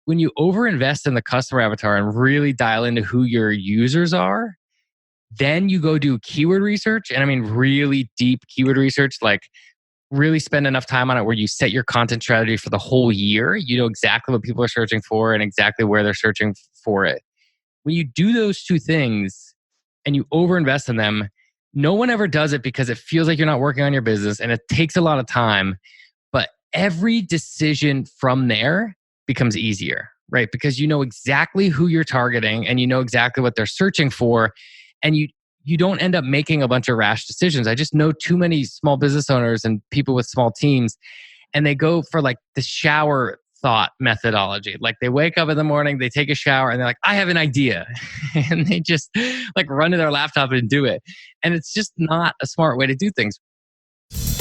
when you overinvest in the customer avatar and really dial into who your users are, then you go do keyword research. And I mean, really deep keyword research, like really spend enough time on it where you set your content strategy for the whole year. You know exactly what people are searching for and exactly where they're searching for it. When you do those two things and you overinvest in them, no one ever does it because it feels like you're not working on your business and it takes a lot of time. But every decision from there becomes easier, right? Because you know exactly who you're targeting and you know exactly what they're searching for. And you don't end up making a bunch of rash decisions. I just know too many small business owners and people with small teams, and they go for like the shower thought methodology. Like they wake up in the morning, they take a shower, and they're like, I have an idea. And they just like run to their laptop and do it. And it's just not a smart way to do things.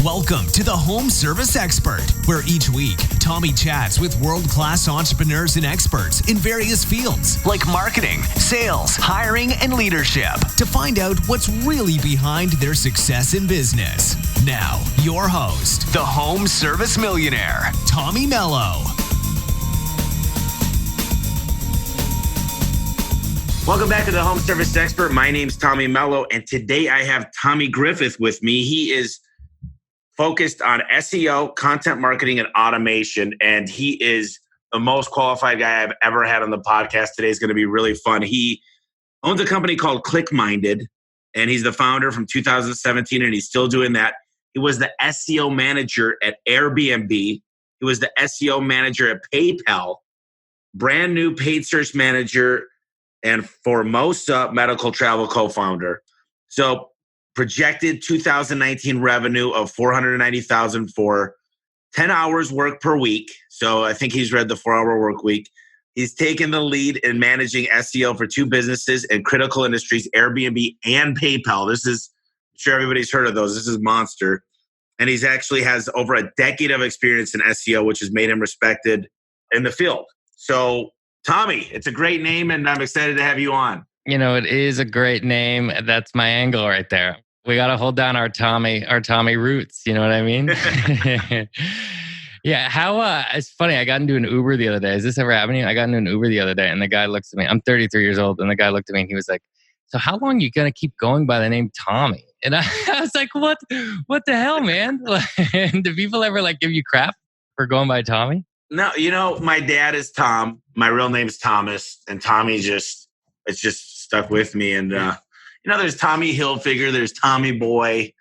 Welcome to the Home Service Expert, where each week, Tommy chats with world-class entrepreneurs and experts in various fields like marketing, sales, hiring, and leadership to find out what's really behind their success in business. Now, your host, the Home Service Millionaire, Tommy Mello. Welcome back to the Home Service Expert. My name's Tommy Mello, and today I have Tommy Griffith with me. He is focused on SEO, content marketing, and automation. And he is the most qualified guy I've ever had on the podcast. Today is going to be really fun. He owns a company called ClickMinded, and he's the founder from 2017, and he's still doing that. He was the SEO manager at Airbnb. He was the SEO manager at PayPal, brand new paid search manager, and Formosa Medical Travel co-founder. So projected 2019 revenue of $490,000 for 10 hours work per week. So I think he's read the 4-hour work week. He's taken the lead in managing SEO for two businesses in critical industries, Airbnb and PayPal. I'm sure everybody's heard of those. This is monster. And he's actually has over a decade of experience in SEO, which has made him respected in the field. So Tommy, it's a great name and I'm excited to have you on. You know, it is a great name. That's my angle right there. We got to hold down our Tommy roots. You know what I mean? Yeah. It's funny. I got into an Uber the other day. Has this ever happened to you? I got into an Uber the other day and the guy looks at me. I'm 33 years old. And the guy looked at me and he was like, so how long are you going to keep going by the name Tommy? And I was like, what the hell, man? Do people ever like give you crap for going by Tommy? No, you know, my dad is Tom. My real name is Thomas. And Tommy it's just stuck with me. And, there's Tommy Hilfiger, there's Tommy Boy.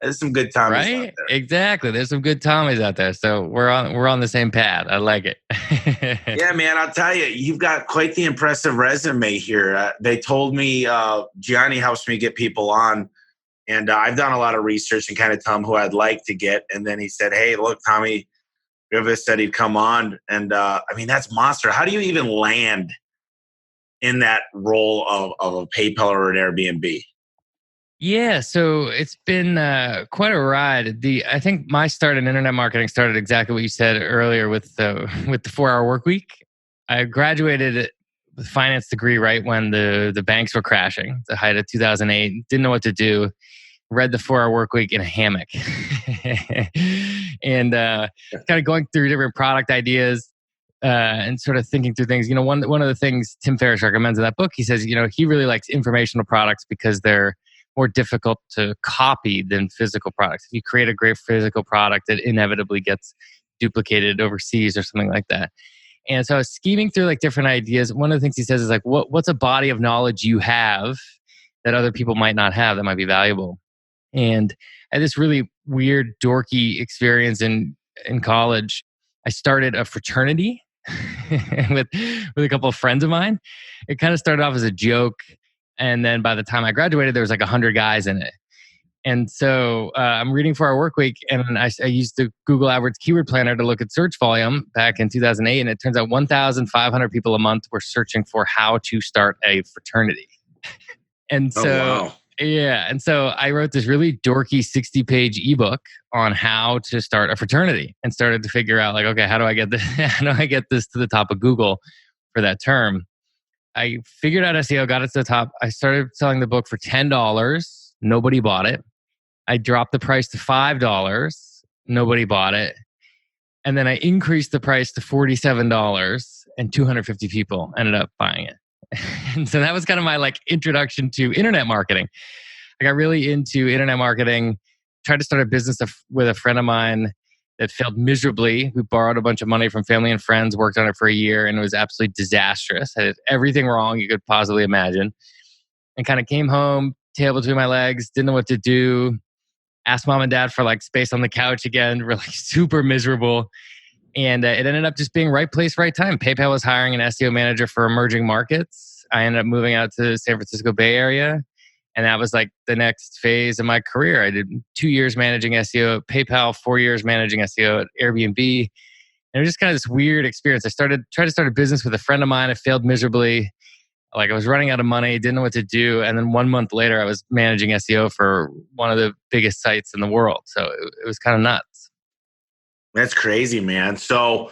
There's some good Tommies out there. Exactly. There's some good Tommies out there. So we're on the same path. I like it. Yeah, man, I'll tell you, you've got quite the impressive resume here. They told me, Gianni helps me get people on. And I've done a lot of research and kind of tell him who I'd like to get. And then he said, hey, look, Tommy Griffith said he'd come on. And that's monster. How do you even land in that role of a PayPal or an Airbnb? Yeah, so it's been quite a ride. I think my start in internet marketing started exactly what you said earlier with the 4-hour work week. I graduated with a finance degree right when the banks were crashing, the height of 2008. Didn't know what to do. Read the 4-hour work week in a hammock, and kind of going through different product ideas. And sort of thinking through things. One of the things Tim Ferriss recommends in that book, he says, he really likes informational products because they're more difficult to copy than physical products. If you create a great physical product, it inevitably gets duplicated overseas or something like that. And so I was scheming through like different ideas. One of the things he says is like, what's a body of knowledge you have that other people might not have that might be valuable? And I had this really weird, dorky experience in college. I started a fraternity with a couple of friends of mine. It kind of started off as a joke. And then by the time I graduated, there was like 100 guys in it. And so I'm reading for our work week, and I used the Google AdWords Keyword Planner to look at search volume back in 2008. And it turns out 1,500 people a month were searching for how to start a fraternity. And so, wow. Yeah. And so I wrote this really dorky 60-page ebook on how to start a fraternity and started to figure out like, okay, how do I get this to the top of Google for that term? I figured out SEO, got it to the top. I started selling the book for $10. Nobody bought it. I dropped the price to $5. Nobody bought it. And then I increased the price to $47. and 250 people ended up buying it. And so that was kind of my like introduction to internet marketing. I got really into internet marketing, tried to start a business with a friend of mine that failed miserably. We borrowed a bunch of money from family and friends, worked on it for a year, and it was absolutely disastrous. I did everything wrong you could possibly imagine, and kind of came home, tail between my legs, didn't know what to do, asked mom and dad for like space on the couch again. We're like super miserable. And it ended up just being right place, right time. PayPal was hiring an SEO manager for emerging markets. I ended up moving out to the San Francisco Bay Area. And that was like the next phase of my career. I did 2 years managing SEO at PayPal, 4 years managing SEO at Airbnb. And it was just kind of this weird experience. I tried to start a business with a friend of mine. I failed miserably. Like I was running out of money, didn't know what to do. And then 1 month later, I was managing SEO for one of the biggest sites in the world. So it was kind of nuts. That's crazy, man. So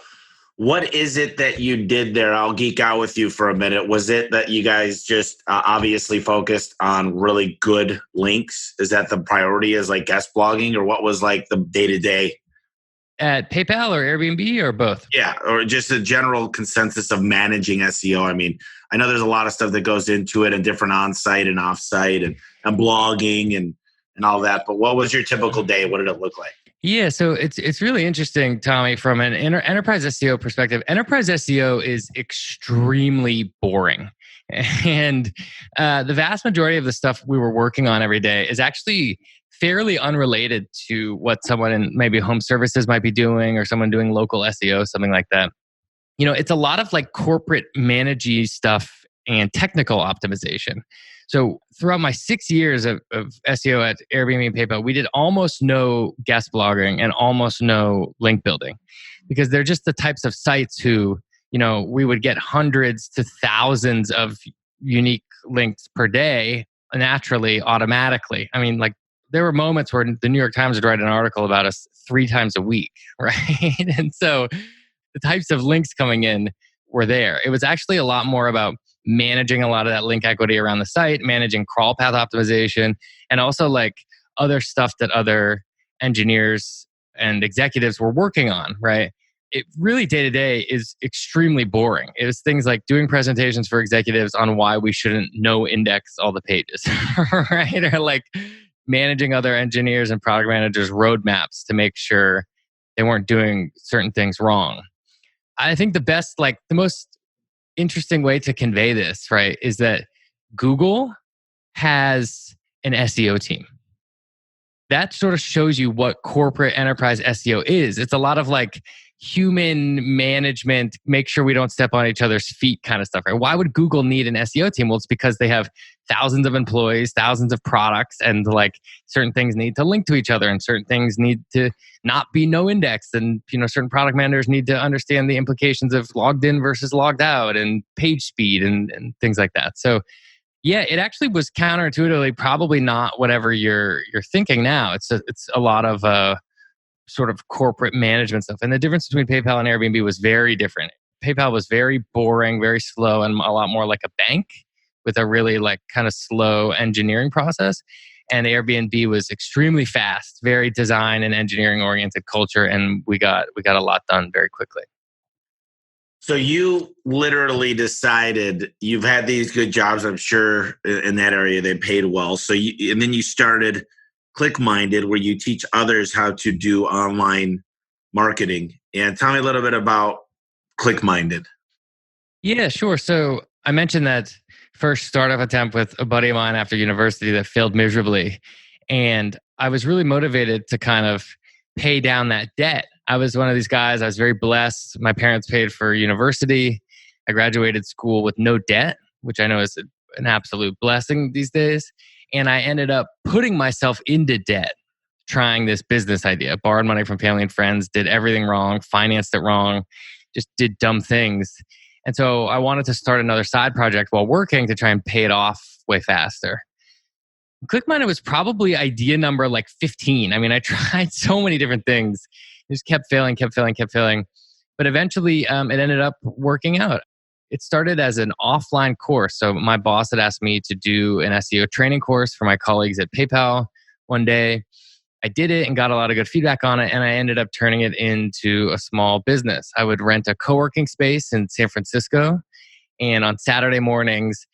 what is it that you did there? I'll geek out with you for a minute. Was it that you guys just obviously focused on really good links? Is that the priority, as like guest blogging, or what was like the day-to-day? At PayPal or Airbnb or both? Yeah, or just a general consensus of managing SEO. I mean, I know there's a lot of stuff that goes into it, and different on-site and off-site and blogging and all that. But what was your typical day? What did it look like? Yeah, so it's really interesting, Tommy, from an enterprise SEO perspective. Enterprise SEO is extremely boring. And the vast majority of the stuff we were working on every day is actually fairly unrelated to what someone in maybe home services might be doing, or someone doing local SEO, something like that. You know, it's a lot of like corporate managey stuff and technical optimization. So throughout my 6 years of SEO at Airbnb and PayPal, we did almost no guest blogging and almost no link building, because they're just the types of sites who, you know, we would get hundreds to thousands of unique links per day naturally, automatically. I mean, like there were moments where the New York Times would write an article about us 3 times a week, right? And so the types of links coming in were there. It was actually a lot more about managing a lot of that link equity around the site, managing crawl path optimization, and also like other stuff that other engineers and executives were working on, right? It really day to day is extremely boring. It was things like doing presentations for executives on why we shouldn't no index all the pages, right? Or like managing other engineers and product managers' roadmaps to make sure they weren't doing certain things wrong. I think the most interesting way to convey this, right, is that Google has an SEO team. That sort of shows you what corporate enterprise SEO is. It's a lot of like human management, make sure we don't step on each other's feet kind of stuff, right? Why would Google need an SEO team? Well, it's because they have thousands of employees, thousands of products, and like certain things need to link to each other, and certain things need to not be no index, and you know, certain product managers need to understand the implications of logged in versus logged out and page speed and things like that. So yeah, it actually was counterintuitively probably not whatever you're thinking now. It's a lot of sort of corporate management stuff. And the difference between PayPal and Airbnb was very different. PayPal was very boring, very slow, and a lot more like a bank with a really like kind of slow engineering process. And Airbnb was extremely fast, very design and engineering oriented culture, and we got a lot done very quickly. So you literally decided, you've had these good jobs, I'm sure in that area they paid well. And then you started ClickMinded, where you teach others how to do online marketing. And tell me a little bit about ClickMinded. Yeah, sure. So I mentioned that first startup attempt with a buddy of mine after university that failed miserably. And I was really motivated to kind of pay down that debt. I was one of these guys, I was very blessed. My parents paid for university. I graduated school with no debt, which I know is an absolute blessing these days. And I ended up putting myself into debt, trying this business idea, borrowed money from family and friends, did everything wrong, financed it wrong, just did dumb things. And so I wanted to start another side project while working to try and pay it off way faster. ClickMinded was probably idea number like 15. I mean, I tried so many different things. It just kept failing. But eventually it ended up working out. It started as an offline course. So my boss had asked me to do an SEO training course for my colleagues at PayPal one day. I did it and got a lot of good feedback on it. And I ended up turning it into a small business. I would rent a co-working space in San Francisco. And on Saturday mornings,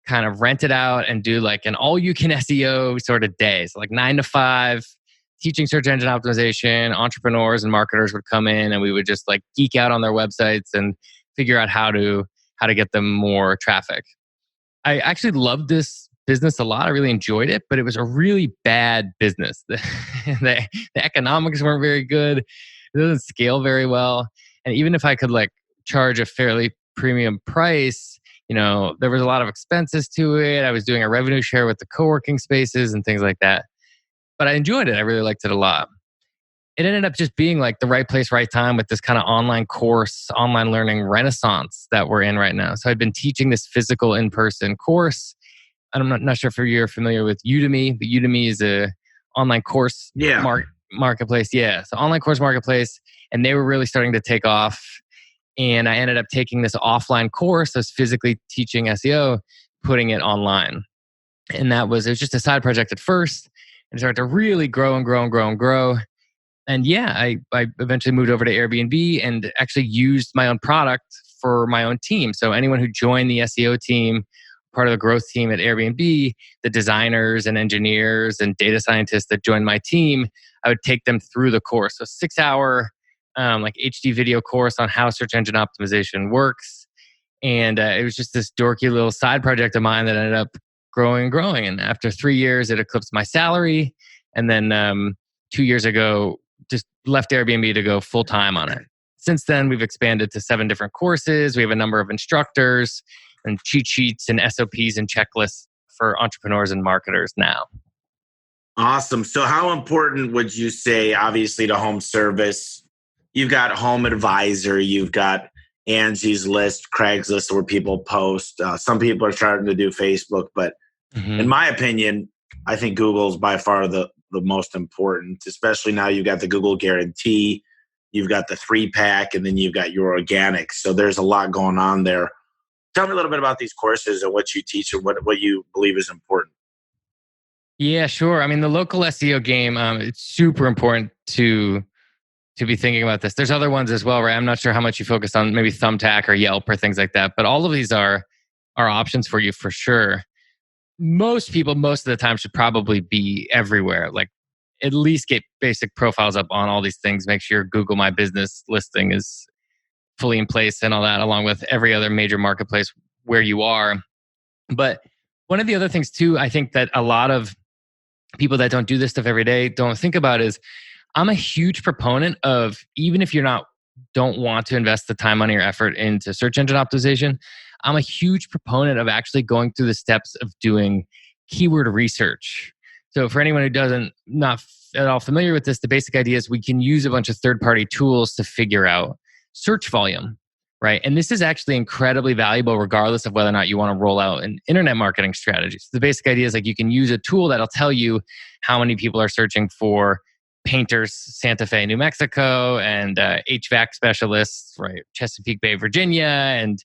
kind of rent it out and do like an all-you-can SEO sort of day. So like 9 to 5, teaching search engine optimization. Entrepreneurs and marketers would come in and we would just like geek out on their websites and figure out how to get them more traffic. I actually loved this business a lot. I really enjoyed it, but it was a really bad business. The economics weren't very good. It doesn't scale very well. And even if I could like charge a fairly premium price, there was a lot of expenses to it. I was doing a revenue share with the co-working spaces and things like that. But I enjoyed it. I really liked it a lot. It ended up just being like the right place, right time with this kind of online course, online learning renaissance that we're in right now. So I'd been teaching this physical in-person course. I'm not sure if you're familiar with Udemy, but Udemy is a online course marketplace. Yeah, so online course marketplace. And they were really starting to take off. And I ended up taking this offline course, I was physically teaching SEO, putting it online. And it was just a side project at first. And started to really grow and grow and grow and grow. And yeah, I eventually moved over to Airbnb and actually used my own product for my own team. So anyone who joined the SEO team, part of the growth team at Airbnb, the designers and engineers and data scientists that joined my team, I would take them through the course. So 6-hour like HD video course on how search engine optimization works. And it was just this dorky little side project of mine that ended up growing and growing. And after 3 years, it eclipsed my salary. And then 2 years ago, just left Airbnb to go full time on it. Since then, we've expanded to 7 different courses. We have a number of instructors and cheat sheets and SOPs and checklists for entrepreneurs and marketers now. Awesome. So how important would you say, obviously, to home service? You've got Home Advisor, you've got Angie's List, Craigslist, where people post. Some people are starting to do Facebook, but in my opinion, I think Google's by far the most important, especially now you've got the Google Guarantee, you've got the 3-pack, and then you've got your organic. So there's a lot going on there. Tell me a little bit about these courses and what you teach and what you believe is important. Yeah, sure. I mean, the local SEO game, it's super important to be thinking about this. There's other ones as well, right? I'm not sure how much you focus on maybe Thumbtack or Yelp or things like that, but all of these are options for you for sure. Most people, most of the time, should probably be everywhere. Like at least get basic profiles up on all these things. Make sure your Google My Business listing is fully in place and all that, along with every other major marketplace where you are. But one of the other things too, I think that a lot of people that don't do this stuff every day don't think about is I'm a huge proponent of, even if don't want to invest the time, money, or effort into search engine optimization, I'm a huge proponent of actually going through the steps of doing keyword research. So for anyone who not at all familiar with this, the basic idea is we can use a bunch of third-party tools to figure out search volume, right? And this is actually incredibly valuable regardless of whether or not you want to roll out an internet marketing strategy. So the basic idea is like you can use a tool that'll tell you how many people are searching for painters, Santa Fe, New Mexico, and HVAC specialists, right, Chesapeake Bay, Virginia, and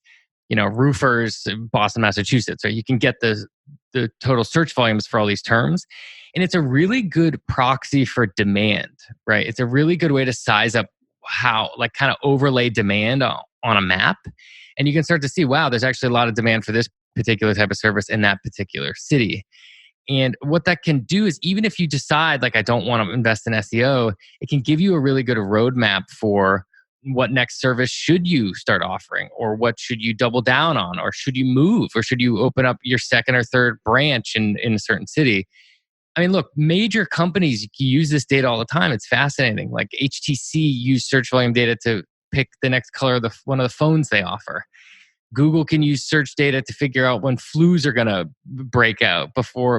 roofers, Boston, Massachusetts. Right, you can get the total search volumes for all these terms, and it's a really good proxy for demand. Right, it's a really good way to size up how, like, kind of overlay demand on a map, and you can start to see, wow, there's actually a lot of demand for this particular type of service in that particular city. And what that can do is, even if you decide, like, I don't want to invest in SEO, it can give you a really good roadmap for what next service should you start offering, or what should you double down on, or should you move, or should you open up your second or third branch in a certain city. I mean, look, major companies use this data all the time. It's fascinating. Like HTC used search volume data to pick the next color of one of the phones they offer. Google can use search data to figure out when flus are going to break out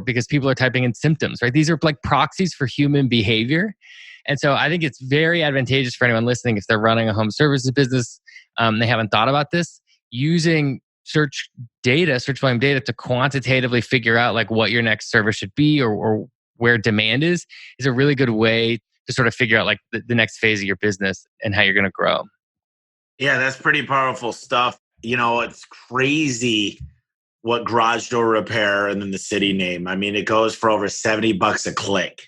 because people are typing in symptoms, right? These are like proxies for human behavior. And so I think it's very advantageous for anyone listening, if they're running a home services business, they haven't thought about this, using search volume data to quantitatively figure out like what your next service should be, or where demand is a really good way to sort of figure out like the next phase of your business and how you're going to grow. Yeah, that's pretty powerful stuff. It's crazy what garage door repair and then the city name. I mean, it goes for over $70 a click.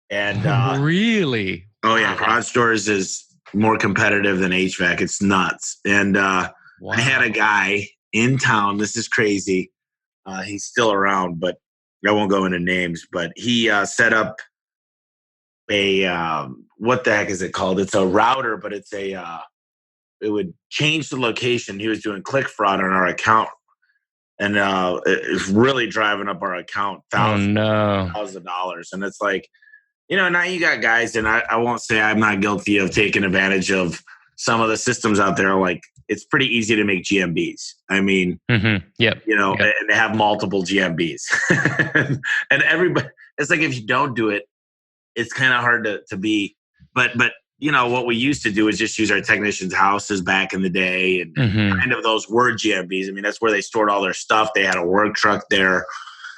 And Really? oh yeah, garage doors is more competitive than HVAC. It's nuts. And I had a guy in town. This is crazy. He's still around, but I won't go into names. But he set up a what the heck is it called? It's a router, but it's a it would change the location. He was doing click fraud on our account, and it's really driving up our account thousands of dollars. And it's like, now you got guys, and I won't say I'm not guilty of taking advantage of some of the systems out there. Like, it's pretty easy to make GMBs. I mean, and they have multiple GMBs. And everybody, it's like, if you don't do it, it's kind of hard to be. But what we used to do is just use our technicians' houses back in the day, and kind of those were GMBs. I mean, that's where they stored all their stuff. They had a work truck there.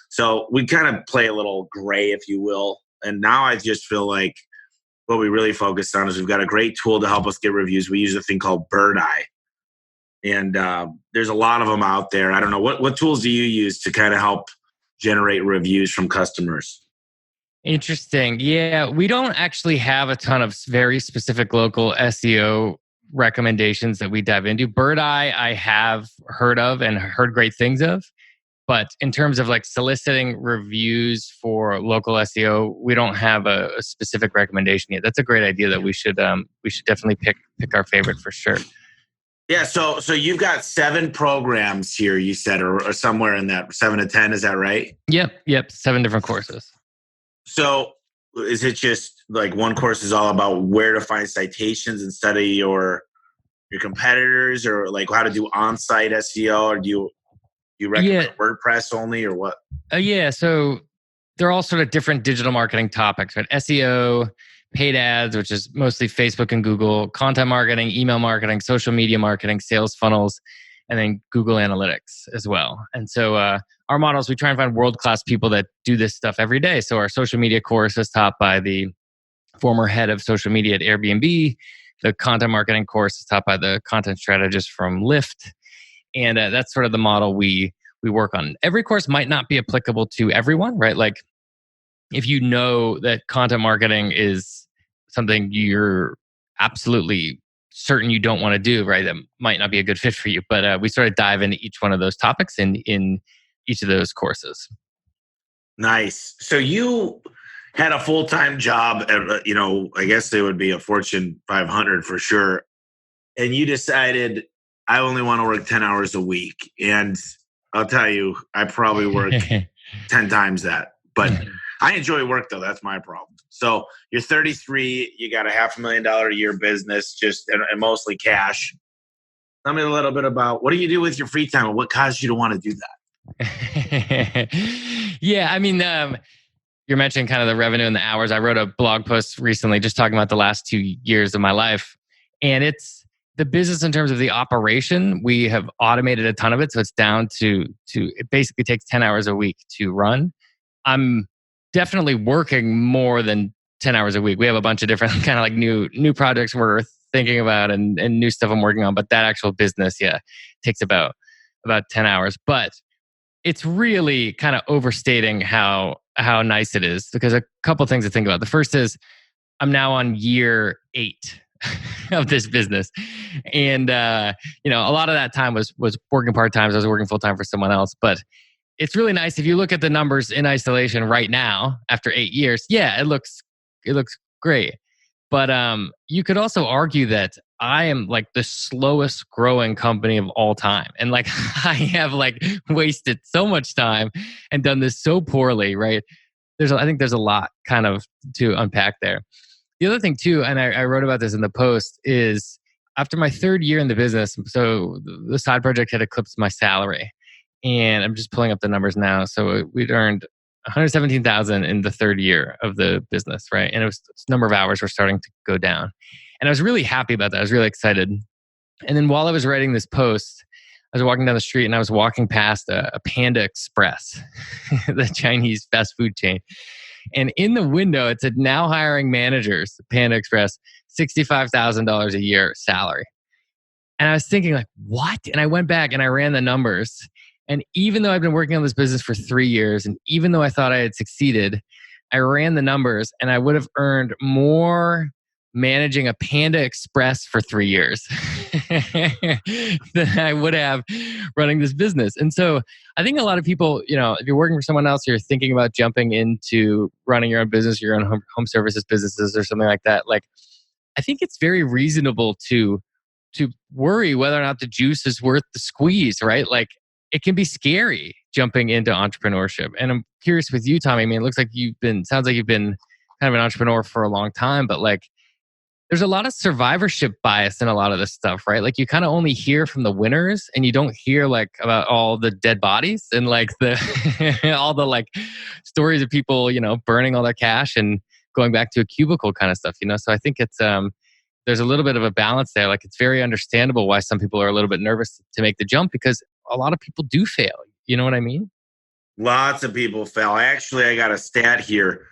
So we kind of play a little gray, if you will. And now I just feel like what we really focus on is we've got a great tool to help us get reviews. We use a thing called Bird Eye. And there's a lot of them out there. I don't know. What tools do you use to kind of help generate reviews from customers? Interesting. Yeah, we don't actually have a ton of very specific local SEO recommendations that we dive into. Bird Eye, I have heard of and heard great things of. But in terms of like soliciting reviews for local SEO, we don't have a specific recommendation yet. That's a great idea that we should definitely pick our favorite for sure. Yeah, so you've got 7 programs here, you said, or somewhere in that 7 to 10, is that right? Yep, 7 different courses. So is it just like one course is all about where to find citations and study your competitors, or like how to do on-site SEO, or do you recommend WordPress only, or what? So they're all sort of different digital marketing topics, right? SEO, paid ads, which is mostly Facebook and Google, content marketing, email marketing, social media marketing, sales funnels, and then Google Analytics as well. And so our models, we try and find world-class people that do this stuff every day. So our social media course is taught by the former head of social media at Airbnb. The content marketing course is taught by the content strategist from Lyft. And that's sort of the model we work on. Every course might not be applicable to everyone, right? Like, if you know that content marketing is something you're absolutely certain you don't want to do, right? That might not be a good fit for you. But we sort of dive into each one of those topics in each of those courses. Nice. So you had a full-time job at, I guess they would be a Fortune 500 for sure. And you decided, I only want to work 10 hours a week. And I'll tell you, I probably work 10 times that. But I enjoy work, though. That's my problem. So you're 33. You got a $500,000 a year business, just and mostly cash. Tell me a little bit about what do you do with your free time, and what caused you to want to do that? Yeah, I mean, you're mentioning kind of the revenue and the hours. I wrote a blog post recently just talking about the last 2 years of my life. And it's the business in terms of the operation. We have automated a ton of it. So it's down to it basically takes 10 hours a week to run. I'm definitely working more than 10 hours a week. We have a bunch of different kind of like new projects we're thinking about and new stuff I'm working on. But that actual business, takes about 10 hours. But it's really kind of overstating how nice it is, because a couple things to think about. The first is I'm now on year 8 of this business. And, a lot of that time was working part-time. So I was working full-time for someone else. But it's really nice if you look at the numbers in isolation right now after 8 years. Yeah, it looks great. But you could also argue that I am like the slowest growing company of all time. And like I have like wasted so much time and done this so poorly, right? I think there's a lot kind of to unpack there. The other thing too, and I wrote about this in the post, is after my 3rd year in the business, so the side project had eclipsed my salary. And I'm just pulling up the numbers now. So we'd earned $117,000 in the 3rd year of the business, right? And the number of hours were starting to go down. And I was really happy about that. I was really excited. And then while I was writing this post, I was walking down the street and I was walking past a Panda Express, the Chinese fast food chain. And in the window, it said, now hiring managers, Panda Express, $65,000 a year salary. And I was thinking like, what? And I went back and I ran the numbers. And even though I've been working on this business for 3 years, and even though I thought I had succeeded, I ran the numbers and I would have earned more managing a Panda Express for 3 years than I would have running this business. And so I think a lot of people, if you're working for someone else, you're thinking about jumping into running your own business, your own home services businesses or something like that. Like, I think it's very reasonable to worry whether or not the juice is worth the squeeze, right? Like, it can be scary jumping into entrepreneurship. And I'm curious with you, Tommy. I mean, it looks like sounds like you've been kind of an entrepreneur for a long time, but like, there's a lot of survivorship bias in a lot of this stuff, right? Like, you kind of only hear from the winners and you don't hear like about all the dead bodies and like the all the like stories of people, burning all their cash and going back to a cubicle kind of stuff, So I think it's there's a little bit of a balance there. Like, it's very understandable why some people are a little bit nervous to make the jump because a lot of people do fail. You know what I mean? Lots of people fail. Actually, I got a stat here.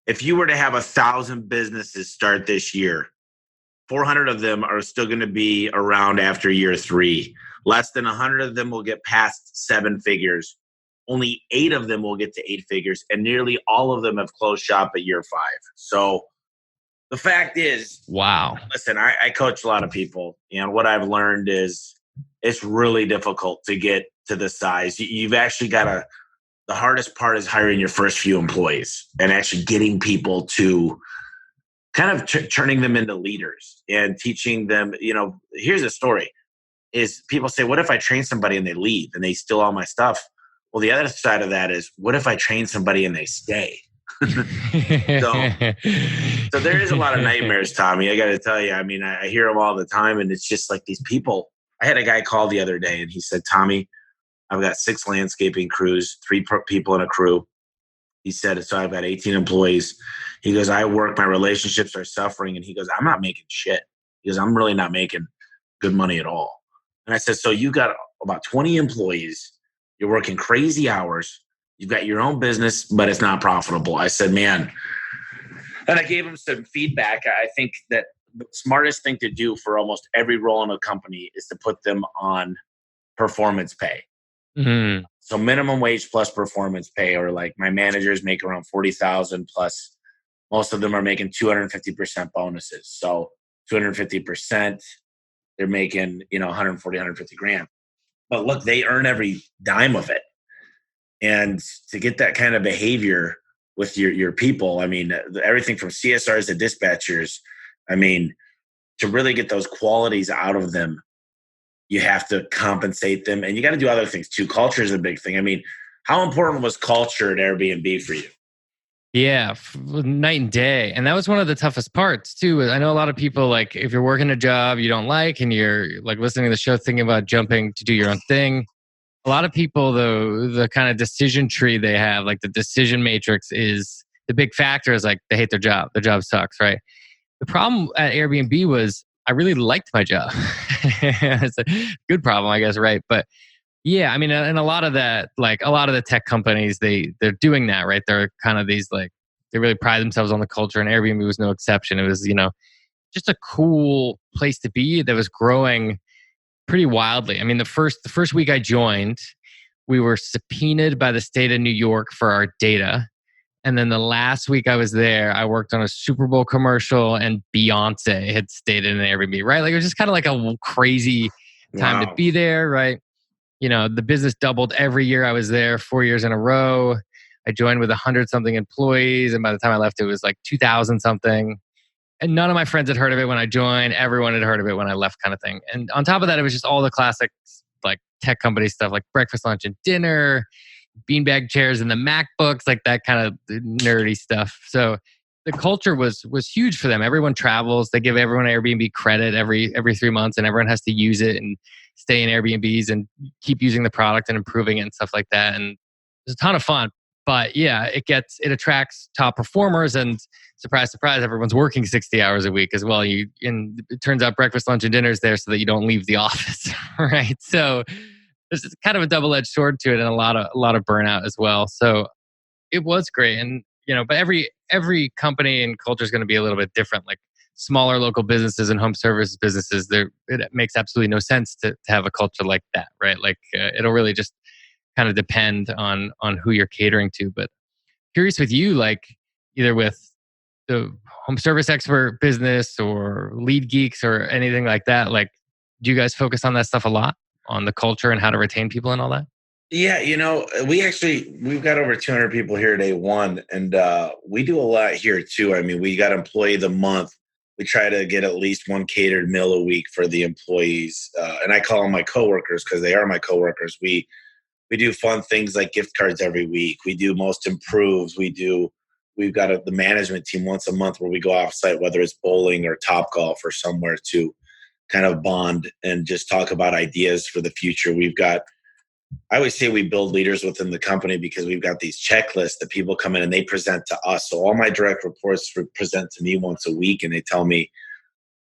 If you were to have 1,000 businesses start this year, 400 of them are still going to be around after year 3. Less than 100 of them will get past 7 figures. Only 8 of them will get to 8 figures, and nearly all of them have closed shop at year 5. So the fact is, wow. Listen, I coach a lot of people, and what I've learned is it's really difficult to get to this size. You've actually got the hardest part is hiring your first few employees and actually getting people to kind of turning them into leaders and teaching them, here's a story is people say, what if I train somebody and they leave and they steal all my stuff? Well, the other side of that is, what if I train somebody and they stay? So there is a lot of nightmares, Tommy. I got to tell you, I mean, I hear them all the time, and it's just like these people. I had a guy call the other day and he said, Tommy, I've got 6 landscaping crews, 3 people in a crew. He said, so I've got 18 employees. He goes, I work, my relationships are suffering. And he goes, I'm not making shit. He goes, I'm really not making good money at all. And I said, so you got about 20 employees. You're working crazy hours. You've got your own business, but it's not profitable. I said, man. And I gave him some feedback. I think that the smartest thing to do for almost every role in a company is to put them on performance pay. Mm-hmm. So minimum wage plus performance pay, or like my managers make around 40,000 plus. Most of them are making 250% bonuses. So 250%, they're making, 140, 150 grand. But look, they earn every dime of it. And to get that kind of behavior with your people, I mean, everything from CSRs to dispatchers, I mean, to really get those qualities out of them, you have to compensate them, and you got to do other things too. Culture is a big thing. I mean, how important was culture at Airbnb for you? Yeah, night and day. And that was one of the toughest parts too. I know a lot of people, like, if you're working a job you don't like and you're like listening to the show thinking about jumping to do your own thing, a lot of people, though, the kind of decision tree they have, like the decision matrix, is the big factor is like they hate their job. Their job sucks, right? The problem at Airbnb was I really liked my job. It's a good problem, I guess, right? But yeah, I mean, and a lot of that, like a lot of the tech companies, they're doing that, right? They're kind of these, like, they really pride themselves on the culture, and Airbnb was no exception. It was, just a cool place to be that was growing pretty wildly. I mean, the first week I joined, we were subpoenaed by the state of New York for our data. And then the last week I was there, I worked on a Super Bowl commercial, and Beyonce had stayed in an Airbnb, right? Like, it was just kind of like a crazy time to be there, right? The business doubled every year I was there, 4 years in a row. I joined with 100-something employees, and by the time I left, it was like 2,000-something. And none of my friends had heard of it when I joined. Everyone had heard of it when I left, kind of thing. And on top of that, it was just all the classic, like, tech company stuff, like breakfast, lunch, and dinner, beanbag chairs and the MacBooks, like that kind of nerdy stuff. So the culture was huge for them. Everyone travels. They give everyone Airbnb credit every 3 months, and everyone has to use it and stay in Airbnbs and keep using the product and improving it and stuff like that. And it's a ton of fun. But yeah, it attracts top performers, and surprise, surprise, everyone's working 60 hours a week as well. And it turns out breakfast, lunch, and dinner is there so that you don't leave the office, right? So there's kind of a double-edged sword to it, and a lot of burnout as well. So it was great, and but every company and culture is going to be a little bit different. Like smaller local businesses and home service businesses, it makes absolutely no sense to have a culture like that, right? Like it'll really just kind of depend on who you're catering to. But curious with you, like, either with the home service expert business or lead geeks or anything like that? Like, do you guys focus on that stuff a lot, on the culture and how to retain people and all that? Yeah, we've got over 200 people here day one, and we do a lot here too. I mean, we got employee of the month. We try to get at least one catered meal a week for the employees, and I call them my coworkers because they are my coworkers. We do fun things like gift cards every week. We do most improved. We've got the management team once a month where we go off site, whether it's bowling or Top Golf or somewhere, to kind of bond and just talk about ideas for the future. I always say we build leaders within the company because we've got these checklists that people come in and they present to us. So all my direct reports present to me once a week, and they tell me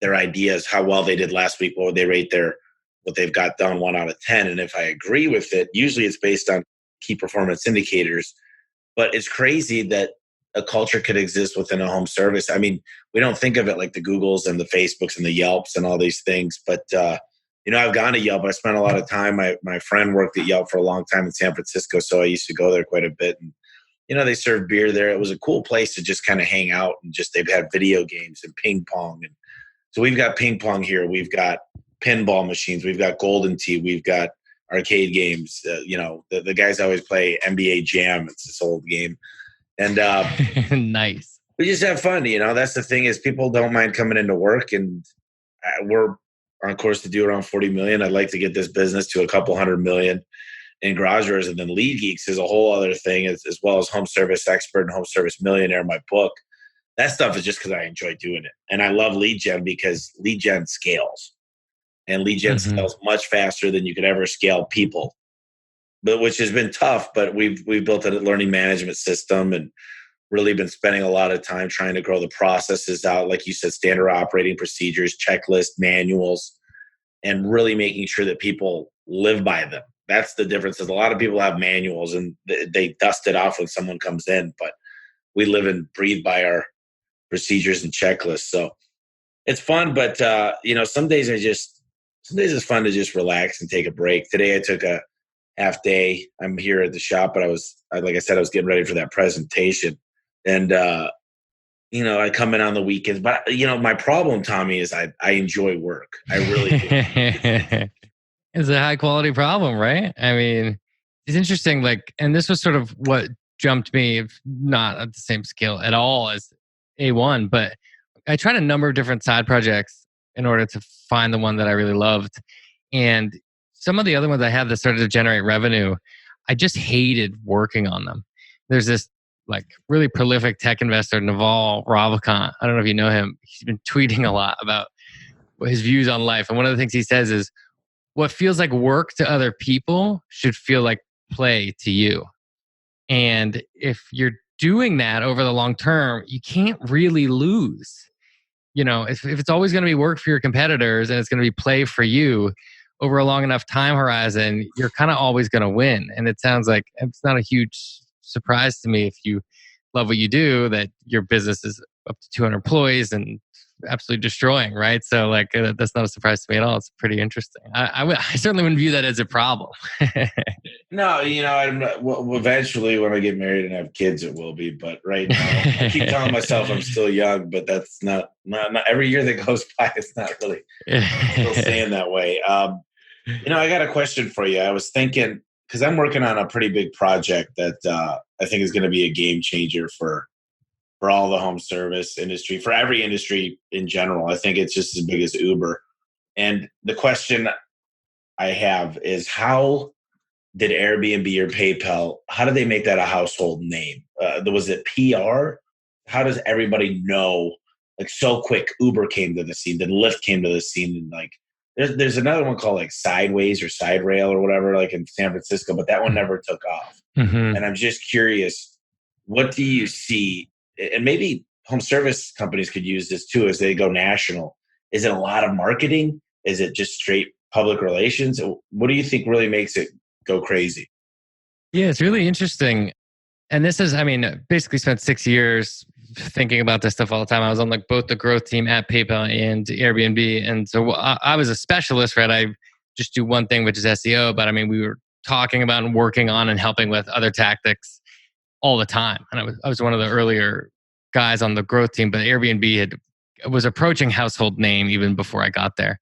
their ideas, how well they did last week, what would they rate what they've got done 1 out of 10. And if I agree with it, usually it's based on key performance indicators. But it's crazy that a culture could exist within a home service. I mean, we don't think of it like the Googles and the Facebooks and the Yelps and all these things, but I've gone to Yelp. I spent a lot of time. My friend worked at Yelp for a long time in San Francisco, so I used to go there quite a bit. And they served beer there. It was a cool place to just kind of hang out, and they've had video games and ping pong. And so we've got ping pong here. We've got pinball machines. We've got Golden Tee. We've got arcade games. The guys always play NBA Jam. It's this old game. And nice. We just have fun. That's the thing, is people don't mind coming into work, and we're on course to do around 40 million. I'd like to get this business to a couple $100 million in garage doors. And then Lead Geeks is a whole other thing, as well as Home Service Expert and Home Service Millionaire, my book. That stuff is just because I enjoy doing it. And I love lead gen because lead gen scales. And lead gen scales much faster than you could ever scale people, which has been tough. But we've built a learning management system and really been spending a lot of time trying to grow the processes out. Like you said, standard operating procedures, checklists, manuals, and really making sure that people live by them. That's the difference. Is a lot of people have manuals and they dust it off when someone comes in, but we live and breathe by our procedures and checklists. So it's fun, but some days it's fun to just relax and take a break. Today I took a half day. I'm here at the shop, but like I said, I was getting ready for that presentation. And, I come in on the weekends, but my problem, Tommy, is I enjoy work. I really do. It's a high quality problem, right? I mean, it's interesting. And this was sort of what jumped me, not at the same scale at all as A1, but I tried a number of different side projects in order to find the one that I really loved. And some of the other ones I had that started to generate revenue, I just hated working on them. There's this really prolific tech investor, Naval Ravikant. I don't know if you know him. He's been tweeting a lot about his views on life. And one of the things he says is, what feels like work to other people should feel like play to you. And if you're doing that over the long term, you can't really lose. If it's always going to be work for your competitors and it's going to be play for you over a long enough time horizon, you're kind of always going to win. And it sounds like it's not a huge surprise to me, if you love what you do, that your business is up to 200 employees and absolutely destroying, right? So that's not a surprise to me at all. It's pretty interesting. I certainly wouldn't view that as a problem. No, eventually when I get married and have kids, it will be. But right now, I keep telling myself I'm still young, but that's not every year that goes by, it's not really still staying that way. I got a question for you. I was thinking, because I'm working on a pretty big project that I think is going to be a game changer for all the home service industry, for every industry in general. I think it's just as big as Uber. And the question I have is, how did Airbnb or PayPal, how did they make that a household name? Was it PR? How does everybody know? So quick, Uber came to the scene, then Lyft came to the scene, and there's another one called Sideways or Side Rail or whatever, in San Francisco, but that one never took off. Mm-hmm. And I'm just curious, what do you see? And maybe home service companies could use this too as they go national. Is it a lot of marketing? Is it just straight public relations? What do you think really makes it go crazy? Yeah, it's really interesting. And this is, basically spent 6 years thinking about this stuff all the time. I was on both the growth team at PayPal and Airbnb. And so I was a specialist, right? I just do one thing, which is SEO. But we were talking about and working on and helping with other tactics all the time. And I was one of the earlier guys on the growth team, but Airbnb was approaching household name even before I got there.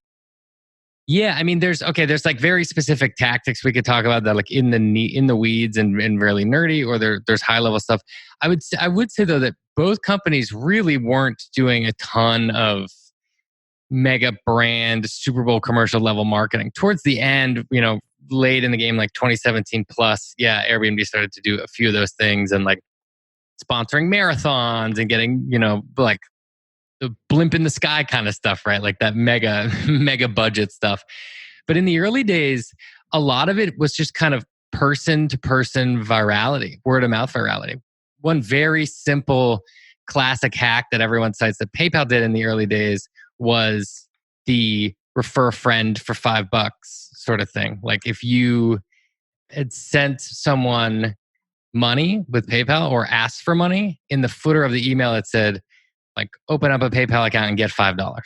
Yeah, I mean, there's like very specific tactics we could talk about that, like in the weeds and really nerdy, or there's high level stuff. I would say though that both companies really weren't doing a ton of mega brand Super Bowl commercial level marketing. Towards the end, late in the game, like 2017 plus, yeah, Airbnb started to do a few of those things and like sponsoring marathons and getting, like the blimp in the sky kind of stuff, right? Like that mega budget stuff. But in the early days, a lot of it was just kind of person to person virality, word of mouth virality. One very simple classic hack that everyone cites that PayPal did in the early days was the refer a friend for $5 sort of thing. Like if you had sent someone money with PayPal or asked for money, in the footer of the email, it said, like, open up a PayPal account and get $5.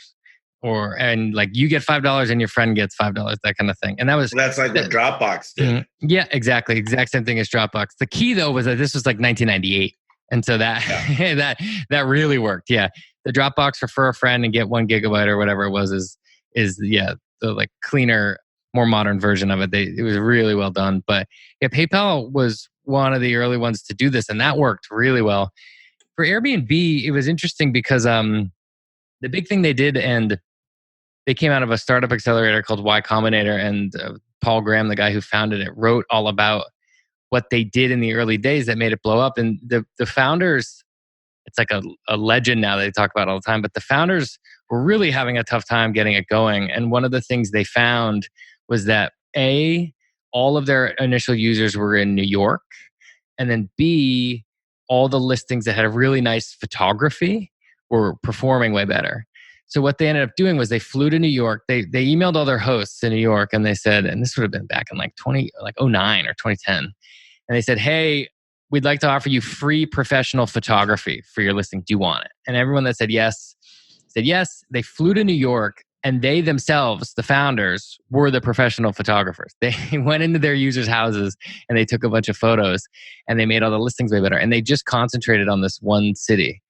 And like you get $5 and your friend gets $5, that kind of thing. And that's like what Dropbox did. Mm-hmm. Yeah, exactly. Exact same thing as Dropbox. The key though was that this was like 1998. And so that really worked. Yeah. The Dropbox refer a friend and get 1 gigabyte or whatever it was is the like cleaner, more modern version of it. It was really well done. But yeah, PayPal was one of the early ones to do this, and that worked really well. For Airbnb, it was interesting because the big thing they did, and they came out of a startup accelerator called Y Combinator, and Paul Graham, the guy who founded it, wrote all about what they did in the early days that made it blow up. And the founders, it's like a legend now that they talk about all the time, but the founders were really having a tough time getting it going. And one of the things they found was that all of their initial users were in New York, and then B, all the listings that had a really nice photography were performing way better. So what they ended up doing was they flew to New York. They emailed all their hosts in New York, and they said, and this would have been back in like 2009 or 2010. And they said, hey, we'd like to offer you free professional photography for your listing. Do you want it? And everyone that said yes. They flew to New York, and they themselves, the founders, were the professional photographers. They went into their users' houses and they took a bunch of photos, and they made all the listings way better. And they just concentrated on this one city.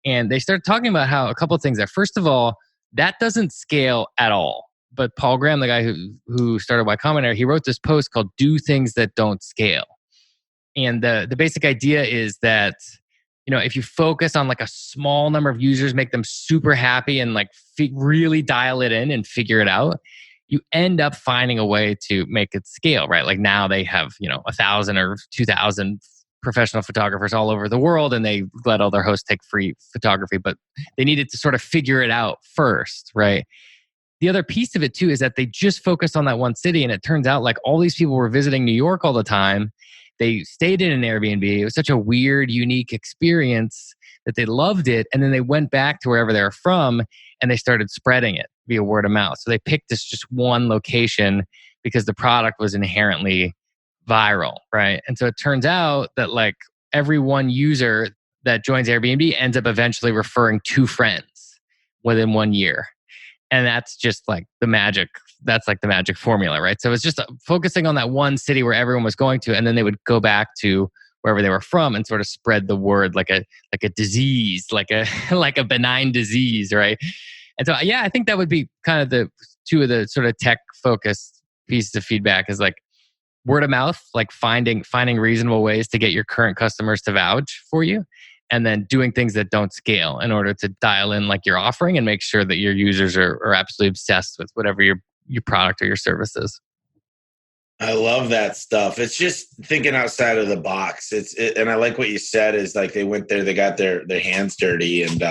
And they started talking about how a couple of things there. First of all, that doesn't scale at all. But Paul Graham, the guy who started Y Combinator, he wrote this post called "Do Things That Don't Scale." And the basic idea is that, if you focus on like a small number of users, make them super happy and like really dial it in and figure it out, you end up finding a way to make it scale, right? Like now they have, 1,000 or 2,000 professional photographers all over the world, and they let all their hosts take free photography, but they needed to sort of figure it out first, right? The other piece of it too is that they just focused on that one city, and it turns out like all these people were visiting New York all the time. They stayed in an Airbnb. It was such a weird, unique experience that they loved it. And then they went back to wherever they were from, and they started spreading it via word of mouth. So they picked this just one location because the product was inherently viral, right? And so it turns out that like every one user that joins Airbnb ends up eventually referring 2 friends within 1 year. And that's just like the magic. That's like the magic formula, right? So it's just focusing on that one city where everyone was going to, and then they would go back to wherever they were from and sort of spread the word like a disease, like a benign disease, right? And so yeah, I think that would be kind of the 2 of the sort of tech focused pieces of feedback is like word of mouth, like finding reasonable ways to get your current customers to vouch for you, and then doing things that don't scale in order to dial in like your offering and make sure that your users are absolutely obsessed with whatever your product or your service is. I love that stuff. It's just thinking outside of the box. And I like what you said is like they went there, they got their hands dirty, and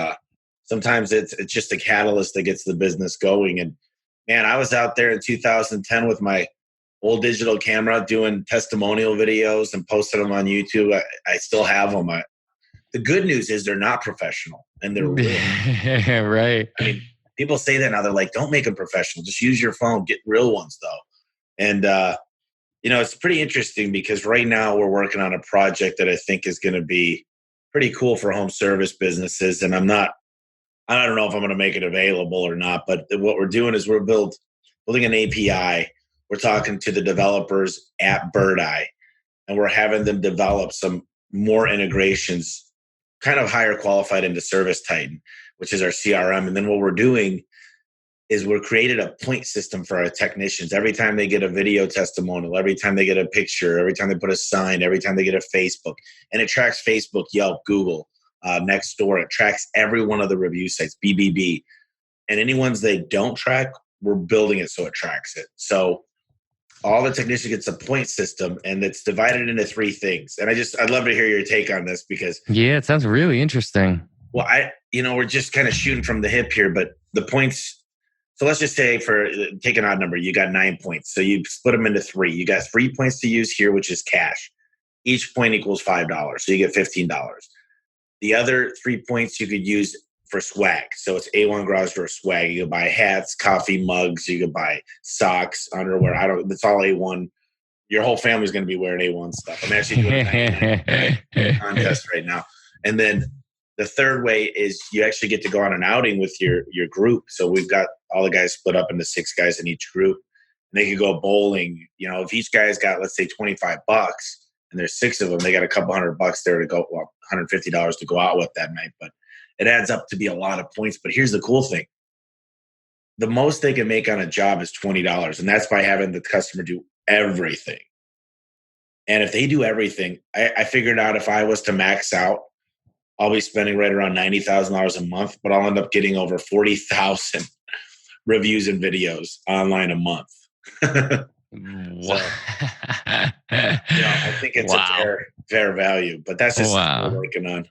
sometimes it's just a catalyst that gets the business going. And man, I was out there in 2010 with my old digital camera doing testimonial videos and posted them on YouTube. I still have them. The good news is they're not professional, and they're real. Right. I mean, people say that now. They're like, don't make them professional. Just use your phone. Get real ones, though. And, it's pretty interesting because right now we're working on a project that I think is going to be pretty cool for home service businesses. And I don't know if I'm going to make it available or not, but what we're doing is we're building an API. We're talking to the developers at Bird Eye, and we're having them develop some more integrations kind of hire qualified into Service Titan, which is our CRM. And then what we're doing is we're created a point system for our technicians. Every time they get a video testimonial, every time they get a picture, every time they put a sign, every time they get a Facebook, and it tracks Facebook, Yelp, Google, Nextdoor. It tracks every one of the review sites, BBB. And any ones they don't track, we're building it so it tracks it. So all the technicians gets a point system, and it's divided into 3 things. And I'd love to hear your take on this because it sounds really interesting. Well, we're just kind of shooting from the hip here, but the points. So let's just say take an odd number, you got 9 points. So you split them into 3. You got 3 points to use here, which is cash. Each point equals $5. So you get $15. The other 3 points you could use for swag. So it's A1 Garage Door swag. You can buy hats, coffee mugs. You can buy socks, underwear. It's all A1. Your whole family's going to be wearing A1 stuff. I'm actually doing a contest right now. And then the third way is you actually get to go on an outing with your group. So we've got all the guys split up into 6 guys in each group. And they could go bowling. If each guy's got, let's say, $25 and there's 6 of them, they got a couple $100 there to go, well, $150 to go out with that night. But it adds up to be a lot of points. But here's the cool thing. The most they can make on a job is $20. And that's by having the customer do everything. And if they do everything, I figured out if I was to max out, I'll be spending right around $90,000 a month, but I'll end up getting over 40,000 reviews and videos online a month. So, I think it's a fair value, but that's just what we're working on.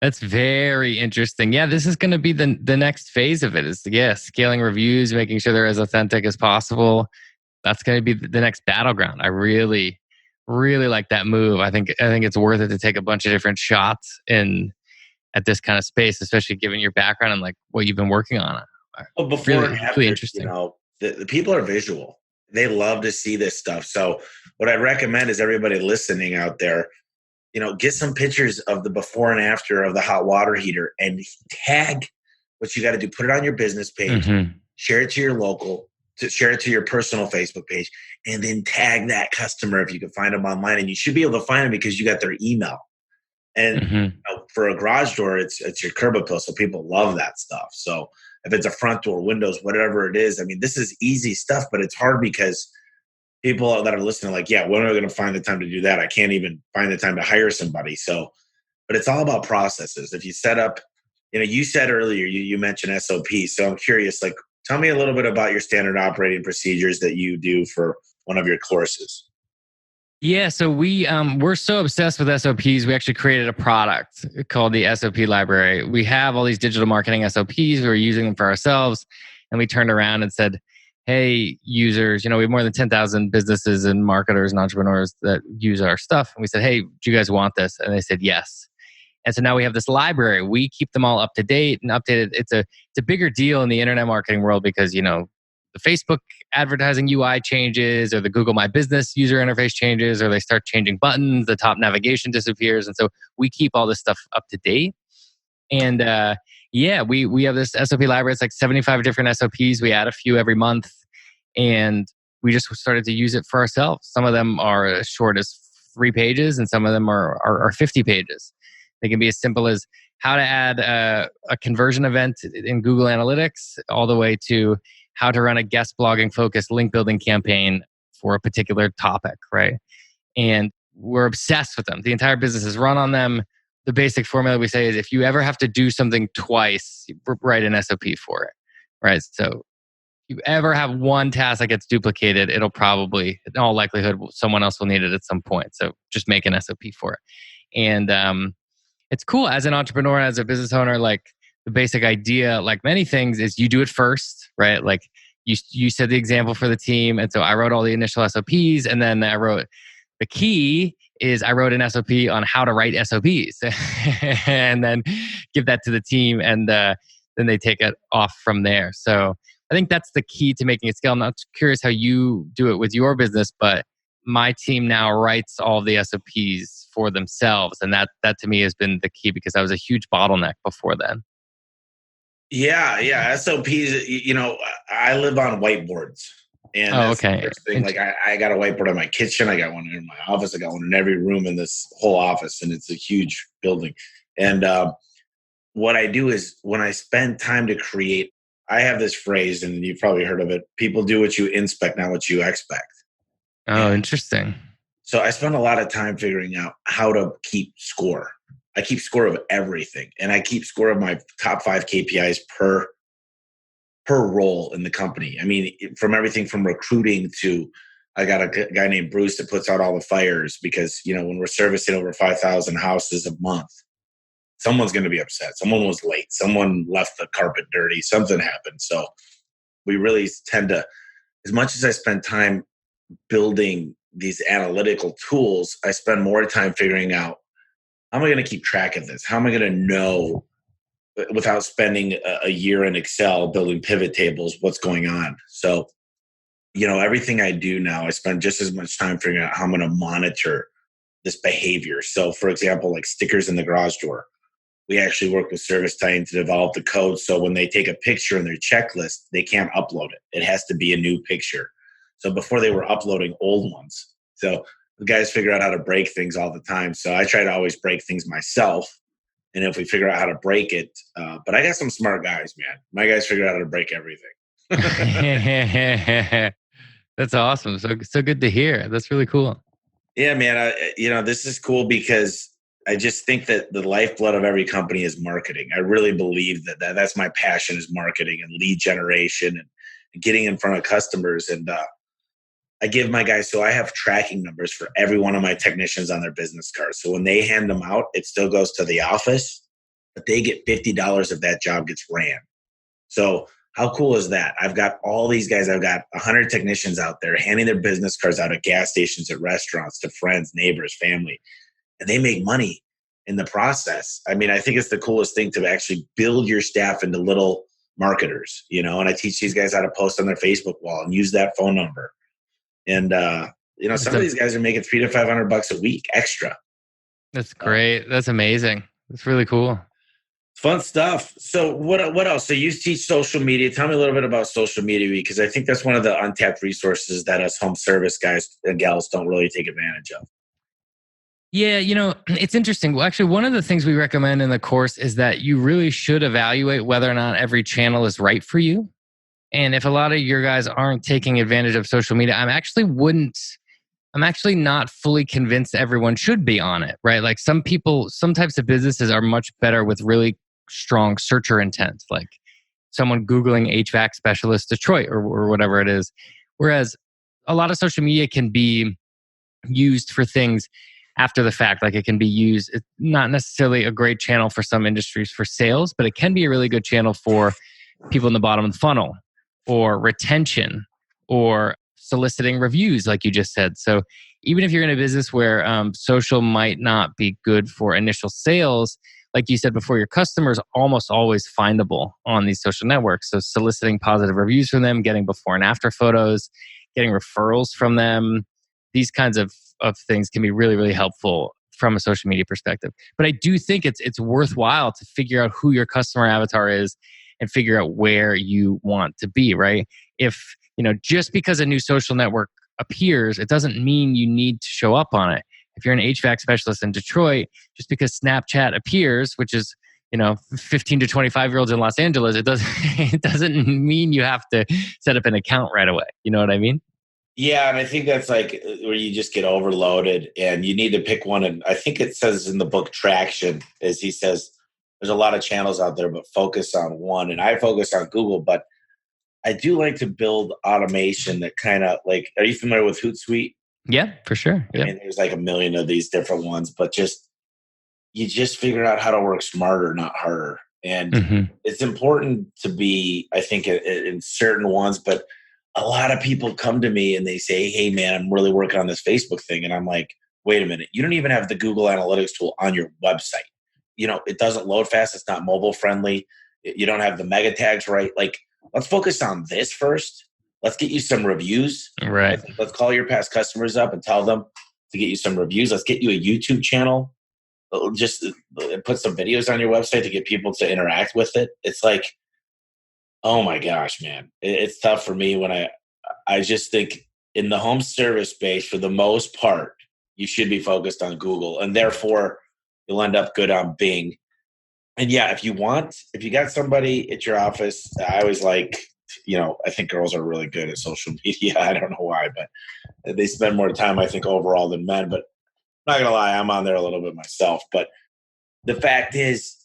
That's very interesting. Yeah, this is going to be the next phase of it is, scaling reviews, making sure they're as authentic as possible. That's going to be the next battleground. I really, really like that move. I think it's worth it to take a bunch of different shots at this kind of space, especially given your background and like what you've been working on. Well, before and after, interesting. The people are visual. They love to see this stuff. So what I recommend is everybody listening out there, get some pictures of the before and after of the hot water heater and tag what you got to do. Put it on your business page, share it to your local, share it to your personal Facebook page, and then tag that customer if you can find them online. And you should be able to find them because you got their email. And for a garage door, it's your curb appeal. So people love that stuff. So if it's a front door, windows, whatever it is, I mean, this is easy stuff, but it's hard because people that are listening are like, when am I going to find the time to do that? I can't even find the time to hire somebody. So, but it's all about processes. If you set up, you said earlier, you mentioned SOP. So I'm curious, like, tell me a little bit about your standard operating procedures that you do for one of your courses. Yeah, so we're so obsessed with SOPs. We actually created a product called the SOP Library. We have all these digital marketing SOPs. We were using them for ourselves, and we turned around and said, hey, users, we have more than 10,000 businesses and marketers and entrepreneurs that use our stuff. And we said, hey, do you guys want this? And they said, yes. And so now we have this library. We keep them all up to date and updated. It's a bigger deal in the internet marketing world because, the Facebook advertising UI changes or the Google My Business user interface changes or they start changing buttons, the top navigation disappears. And so we keep all this stuff up to date. And we have this SOP library. It's like 75 different SOPs. We add a few every month. And we just started to use it for ourselves. Some of them are as short as 3 pages and some of them are 50 pages. They can be as simple as how to add a conversion event in Google Analytics all the way to how to run a guest blogging focused link building campaign for a particular topic, right? And we're obsessed with them. The entire business is run on them. The basic formula we say is if you ever have to do something twice, write an SOP for it, right? So if you ever have one task that gets duplicated, it'll probably, in all likelihood, someone else will need it at some point. So just make an SOP for it. And it's cool as an entrepreneur, as a business owner, like the basic idea, like many things, is you do it first, right? Like you set the example for the team. And so I wrote all the initial SOPs, and then I wrote, the key is I wrote an SOP on how to write SOPs and then give that to the team, and then they take it off from there. So I think that's the key to making it scale. I'm not curious how you do it with your business, but my team now writes all the SOPs for themselves. And that to me has been the key because that was a huge bottleneck before then. Yeah. SOPs, I live on whiteboards. And that's the first thing. Like I got a whiteboard in my kitchen. I got one in my office. I got one in every room in this whole office. And it's a huge building. And what I do is when I spend time to create, I have this phrase, and you've probably heard of it. People do what you inspect, not what you expect. Oh, And interesting. so I spend a lot of time figuring out how to keep score. I keep score of everything, and I keep score of my top 5 KPIs per role in the company. I mean, from everything from recruiting to, I got a guy named Bruce that puts out all the fires because, when we're servicing over 5,000 houses a month, someone's going to be upset. Someone was late. Someone left the carpet dirty. Something happened. So we really tend to, as much as I spend time building these analytical tools, I spend more time figuring out, how am I going to keep track of this? How am I going to know without spending a year in Excel building pivot tables, what's going on? So, everything I do now, I spend just as much time figuring out how I'm going to monitor this behavior. So, for example, like stickers in the garage door, we actually work with ServiceTitan to develop the code. So when they take a picture in their checklist, they can't upload it. It has to be a new picture. So before they were uploading old ones. So the guys figure out how to break things all the time. So I try to always break things myself. And if we figure out how to break it, but I got some smart guys, man. My guys figure out how to break everything. That's awesome. So good to hear. That's really cool. Yeah, man. This is cool because I just think that the lifeblood of every company is marketing. I really believe that's my passion, is marketing and lead generation and getting in front of customers. And I give my guys, so I have tracking numbers for every one of my technicians on their business cards. So when they hand them out, it still goes to the office, but they get $50 if that job gets ran. So how cool is that? I've got all these guys. I've got 100 technicians out there handing their business cards out at gas stations, at restaurants, to friends, neighbors, family. And they make money in the process. I mean, I think it's the coolest thing to actually build your staff into little marketers, and I teach these guys how to post on their Facebook wall and use that phone number. And, some of these guys are making $300 to $500 a week extra. That's great. That's amazing. That's really cool. Fun stuff. So what else? So you teach social media. Tell me a little bit about social media, because I think that's one of the untapped resources that us home service guys and gals don't really take advantage of. Yeah, it's interesting. Well, actually, one of the things we recommend in the course is that you really should evaluate whether or not every channel is right for you. And if a lot of your guys aren't taking advantage of social media, I'm actually not fully convinced everyone should be on it, right? Like some types of businesses are much better with really strong searcher intent, like someone Googling HVAC specialist Detroit or whatever it is. Whereas a lot of social media can be used for things after the fact. Like it can be used, it's not necessarily a great channel for some industries for sales, but it can be a really good channel for people in the bottom of the funnel or retention or soliciting reviews, like you just said. So even if you're in a business where social might not be good for initial sales, like you said before, your customers are almost always findable on these social networks. So soliciting positive reviews from them, getting before and after photos, getting referrals from them, these kinds of things can be really, really helpful from a social media perspective. But I do think it's worthwhile to figure out who your customer avatar is and figure out where you want to be, right? If, just because a new social network appears, it doesn't mean you need to show up on it. If you're an HVAC specialist in Detroit, just because Snapchat appears, which is, 15 to 25-year-olds in Los Angeles, it doesn't mean you have to set up an account right away. You know what I mean? Yeah, and I think that's like where you just get overloaded and you need to pick one. And I think it says in the book Traction, as he says, there's a lot of channels out there, but focus on one. And I focus on Google, but I do like to build automation that kind of like, are you familiar with Hootsuite? Yeah, for sure. Yeah. I mean, there's like a million of these different ones, but you just figure out how to work smarter, not harder. And it's important to be, I think, in certain ones, but a lot of people come to me and they say, hey, man, I'm really working on this Facebook thing. And I'm like, wait a minute, you don't even have the Google Analytics tool on your website. It doesn't load fast. It's not mobile friendly. You don't have the mega tags right. Like, let's focus on this first. Let's get you some reviews. Right. Let's call your past customers up and tell them to get you some reviews. Let's get you a YouTube channel. Just put some videos on your website to get people to interact with it. It's like, oh my gosh, man. It's tough for me when I just think in the home service space, for the most part, you should be focused on Google. And therefore, you'll end up good on Bing. And yeah, if you got somebody at your office, I always like, I think girls are really good at social media. I don't know why, but they spend more time, I think, overall than men. But I'm not going to lie, I'm on there a little bit myself. But the fact is,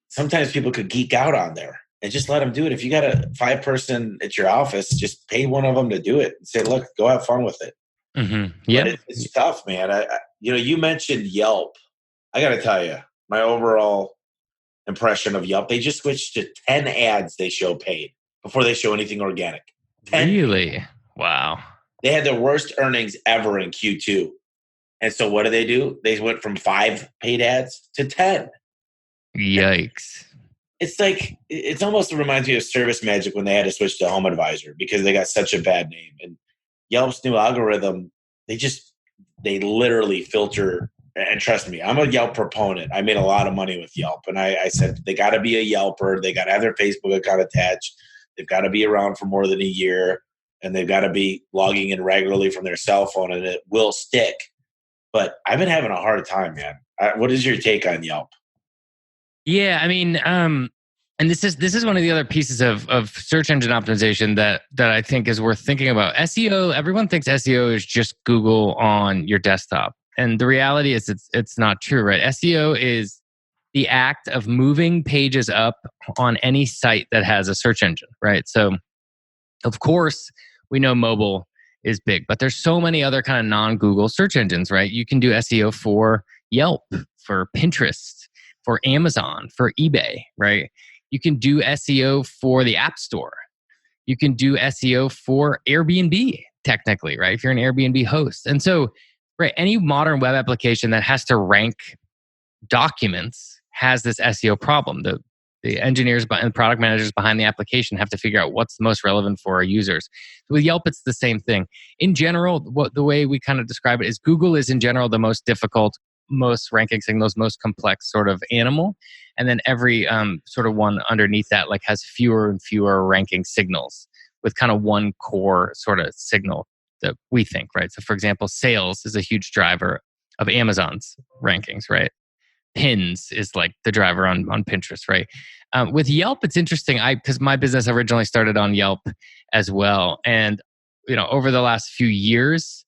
sometimes people could geek out on there and just let them do it. If you got a 5-person at your office, just pay one of them to do it and say, look, go have fun with it. Mm-hmm. But Yeah. it's tough, man. You mentioned Yelp. I got to tell you, my overall impression of Yelp, they just switched to 10 ads they show paid before they show anything organic. 10. Really? Wow. They had their worst earnings ever in Q2. And so what do? They went from 5 paid ads to 10. Yikes. It's like, it's almost reminds me of Service Magic when they had to switch to Home Advisor because they got such a bad name. And Yelp's new algorithm, they literally filter. And trust me, I'm a Yelp proponent. I made a lot of money with Yelp. And I said, they got to be a Yelper. They got to have their Facebook account attached. They've got to be around for more than a year. And they've got to be logging in regularly from their cell phone, and it will stick. But I've been having a hard time, man. What is your take on Yelp? Yeah, I mean, and this is one of the other pieces of search engine optimization that I think is worth thinking about. SEO, everyone thinks SEO is just Google on your desktop. And the reality is it's not true, right? SEO is the act of moving pages up on any site that has a search engine, right? So, of course, we know mobile is big, but there's so many other kind of non-Google search engines, right? You can do SEO for Yelp, for Pinterest, for Amazon, for eBay, right? You can do SEO for the App Store. You can do SEO for Airbnb, technically, right? If you're an Airbnb host. And so, right, any modern web application that has to rank documents has this SEO problem. The engineers and product managers behind the application have to figure out what's the most relevant for our users. So with Yelp, it's the same thing. In general, the way we kind of describe it is Google is in general the most difficult, most ranking signals, most complex sort of animal. And then every sort of one underneath that like has fewer and fewer ranking signals with kind of one core sort of signal that we think, right? So for example, sales is a huge driver of Amazon's rankings, right? Pins is like the driver on Pinterest, right? With Yelp, it's interesting. Because my business originally started on Yelp as well, and over the last few years,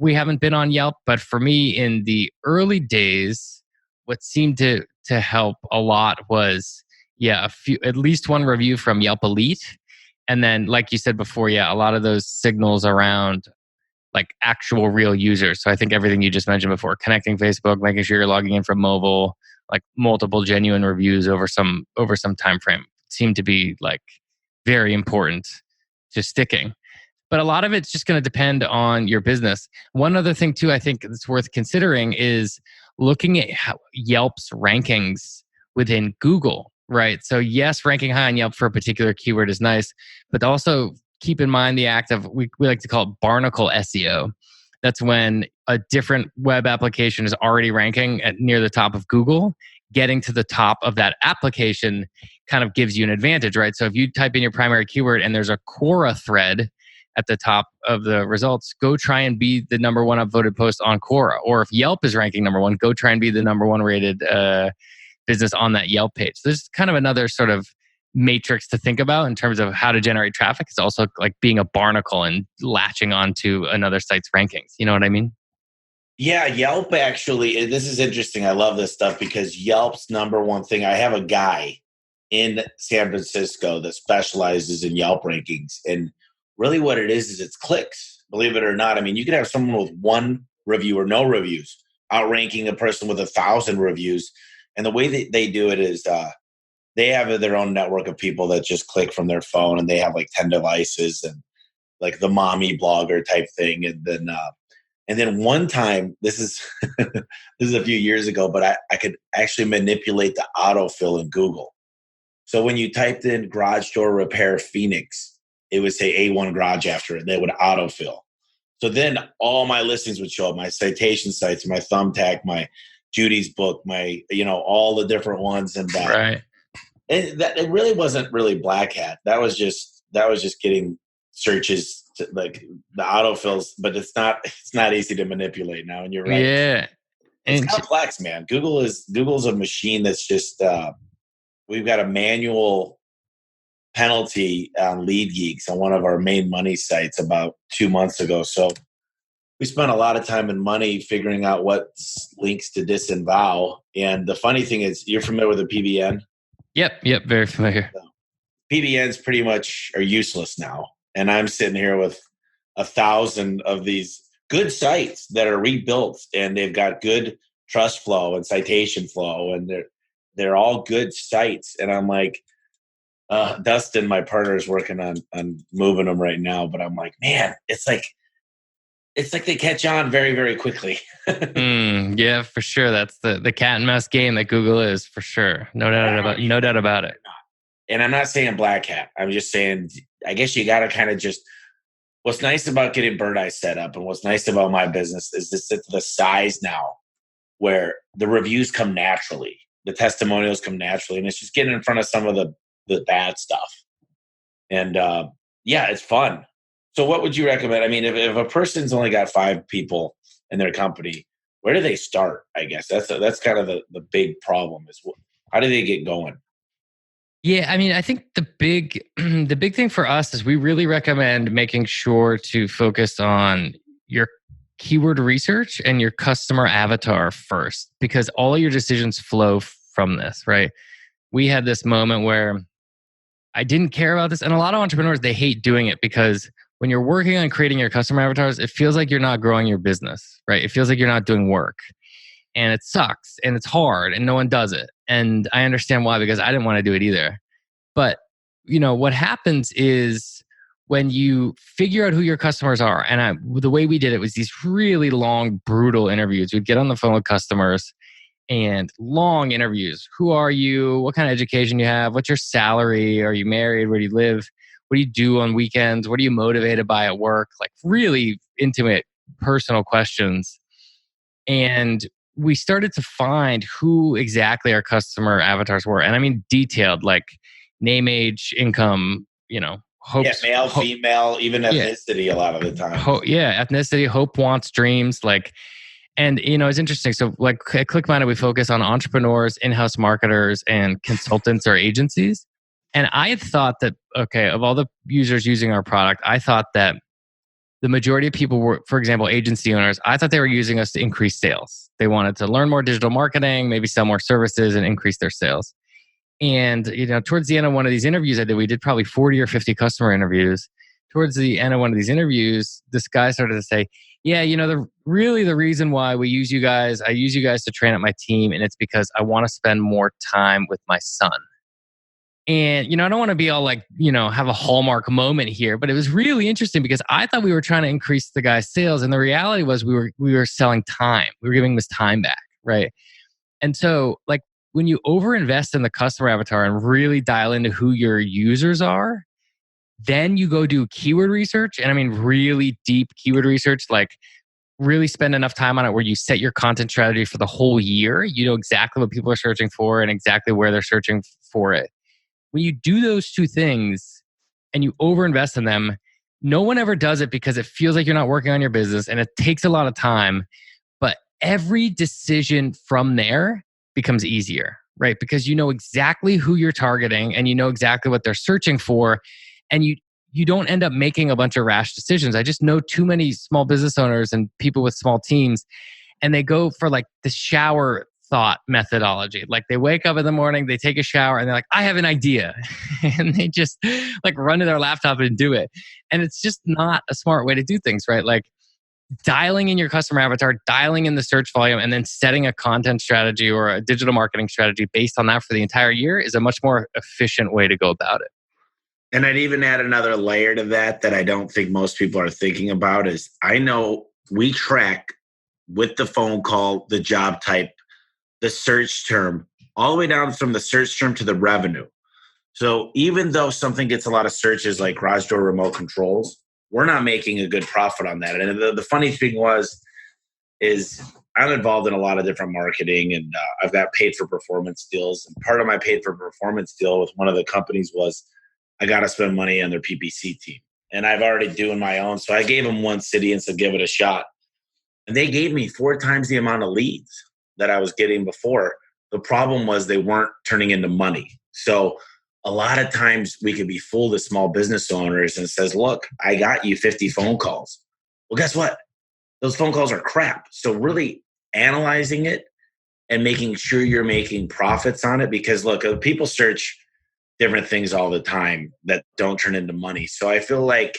we haven't been on Yelp. But for me, in the early days, what seemed to help a lot was at least one review from Yelp Elite, and then like you said before, a lot of those signals around like actual real users. So I think everything you just mentioned before, connecting Facebook, making sure you're logging in from mobile, like multiple genuine reviews over some time frame seem to be like very important to sticking. But a lot of it's just going to depend on your business. One other thing too, I think that's worth considering is looking at Yelp's rankings within Google, right? So yes, ranking high on Yelp for a particular keyword is nice, but also keep in mind the act of, we like to call it barnacle SEO. That's when a different web application is already ranking at near the top of Google. Getting to the top of that application kind of gives you an advantage, right? So if you type in your primary keyword and there's a Quora thread at the top of the results, go try and be the number one upvoted post on Quora. Or if Yelp is ranking number one, go try and be the number one rated business on that Yelp page. So there's kind of another sort of matrix to think about in terms of how to generate traffic. It's also like being a barnacle and latching onto another site's rankings. You know what I mean? Yeah, Yelp actually, this is interesting. I love this stuff because Yelp's number one thing, I have a guy in San Francisco that specializes in Yelp rankings. And really what it is it's clicks, believe it or not. I mean, you could have someone with one review or no reviews outranking a person with 1,000 reviews. And the way that they do it is they have their own network of people that just click from their phone, and they have like 10 devices and like the mommy blogger type thing. And then one time, this is this is a few years ago, but I could actually manipulate the autofill in Google. So when you typed in garage door repair Phoenix, it would say A1 garage after it. They would autofill. So then all my listings would show up, my citation sites, my thumbtack, my Judy's book, my, all the different ones. And right. It really wasn't really black hat. That was just getting searches to, like the autofills, but it's not easy to manipulate now. And you're right. Yeah. It's complex, man. Google's a machine that's just we've got a manual penalty on Lead Geeks on one of our main money sites about 2 months ago. So we spent a lot of time and money figuring out what links to disavow. And the funny thing is, you're familiar with the PBN? Yep, very familiar. PBNs pretty much are useless now. And I'm sitting here with 1,000 of these good sites that are rebuilt, and they've got good trust flow and citation flow, and they're all good sites. And I'm like, Dustin, my partner, is working on moving them right now. But I'm like, man, it's like they catch on very, very quickly. Yeah, for sure. That's the cat and mouse game that Google is, for sure. No doubt about it. And I'm not saying black hat. I'm just saying, I guess you got to kind of just, what's nice about getting Bird Eye set up and what's nice about my business is this, it's the size now where the reviews come naturally, the testimonials come naturally, and it's just getting in front of some of the bad stuff. And yeah, it's fun. So what would you recommend? I mean, if a person's only got 5 people in their company, where do they start? I guess that's kind of the big problem is how do they get going? Yeah, I mean, I think the big thing for us is we really recommend making sure to focus on your keyword research and your customer avatar first, because all of your decisions flow from this, right? We had this moment where I didn't care about this, and a lot of entrepreneurs, they hate doing it because when you're working on creating your customer avatars, it feels like you're not growing your business, right? It feels like you're not doing work. And it sucks and it's hard and no one does it. And I understand why, because I didn't want to do it either. But what happens is when you figure out who your customers are, and the way we did it was these really long, brutal interviews. We'd get on the phone with customers and long interviews. Who are you? What kind of education you have? What's your salary? Are you married? Where do you live? What do you do on weekends? What are you motivated by at work? Like really intimate, personal questions. And we started to find who exactly our customer avatars were. And I mean detailed, like name, age, income, hopes. Yeah, male, female, even ethnicity a lot of the time. Ethnicity, hope, wants, dreams, and it's interesting. So like at ClickMinded, we focus on entrepreneurs, in-house marketers, and consultants or agencies. And I thought that, of all the users using our product, I thought that the majority of people were, for example, agency owners, I thought they were using us to increase sales. They wanted to learn more digital marketing, maybe sell more services and increase their sales. And, towards the end of one of these interviews I did, we did probably 40 or 50 customer interviews. Towards the end of one of these interviews, this guy started to say, yeah, the reason why I use you guys to train up my team, and it's because I want to spend more time with my son. And, I don't want to be all like, have a hallmark moment here, but it was really interesting because I thought we were trying to increase the guy's sales. And the reality was we were selling time. We were giving him his time back. Right. And so like when you overinvest in the customer avatar and really dial into who your users are, then you go do keyword research. And I mean, really deep keyword research, like really spend enough time on it where you set your content strategy for the whole year. You know exactly what people are searching for and exactly where they're searching for it. When you do those two things and you overinvest in them, no one ever does it because it feels like you're not working on your business and it takes a lot of time. But every decision from there becomes easier, right? Because you know exactly who you're targeting and you know exactly what they're searching for. And you don't end up making a bunch of rash decisions. I just know too many small business owners and people with small teams, and they go for like the shower thought methodology. Like they wake up in the morning, they take a shower, and they're like, I have an idea. And they just like run to their laptop and do it. And it's just not a smart way to do things, right? Like dialing in your customer avatar, dialing in the search volume, and then setting a content strategy or a digital marketing strategy based on that for the entire year is a much more efficient way to go about it. And I'd even add another layer to that I don't think most people are thinking about is I know we track with the phone call, the job type, the search term, all the way down from the search term to the revenue. So even though something gets a lot of searches like garage door remote controls, we're not making a good profit on that. And the funny thing is I'm involved in a lot of different marketing, and I've got paid for performance deals. And part of my paid for performance deal with one of the companies was I got to spend money on their PPC team. And I've already doing my own. So I gave them one city and said, give it a shot. And they gave me 4 times the amount of leads that I was getting before. The problem was they weren't turning into money. So a lot of times we could be fooled as small business owners and says, look, I got you 50 phone calls. Well, guess what? Those phone calls are crap. So really analyzing it and making sure you're making profits on it, because look, people search different things all the time that don't turn into money. So I feel like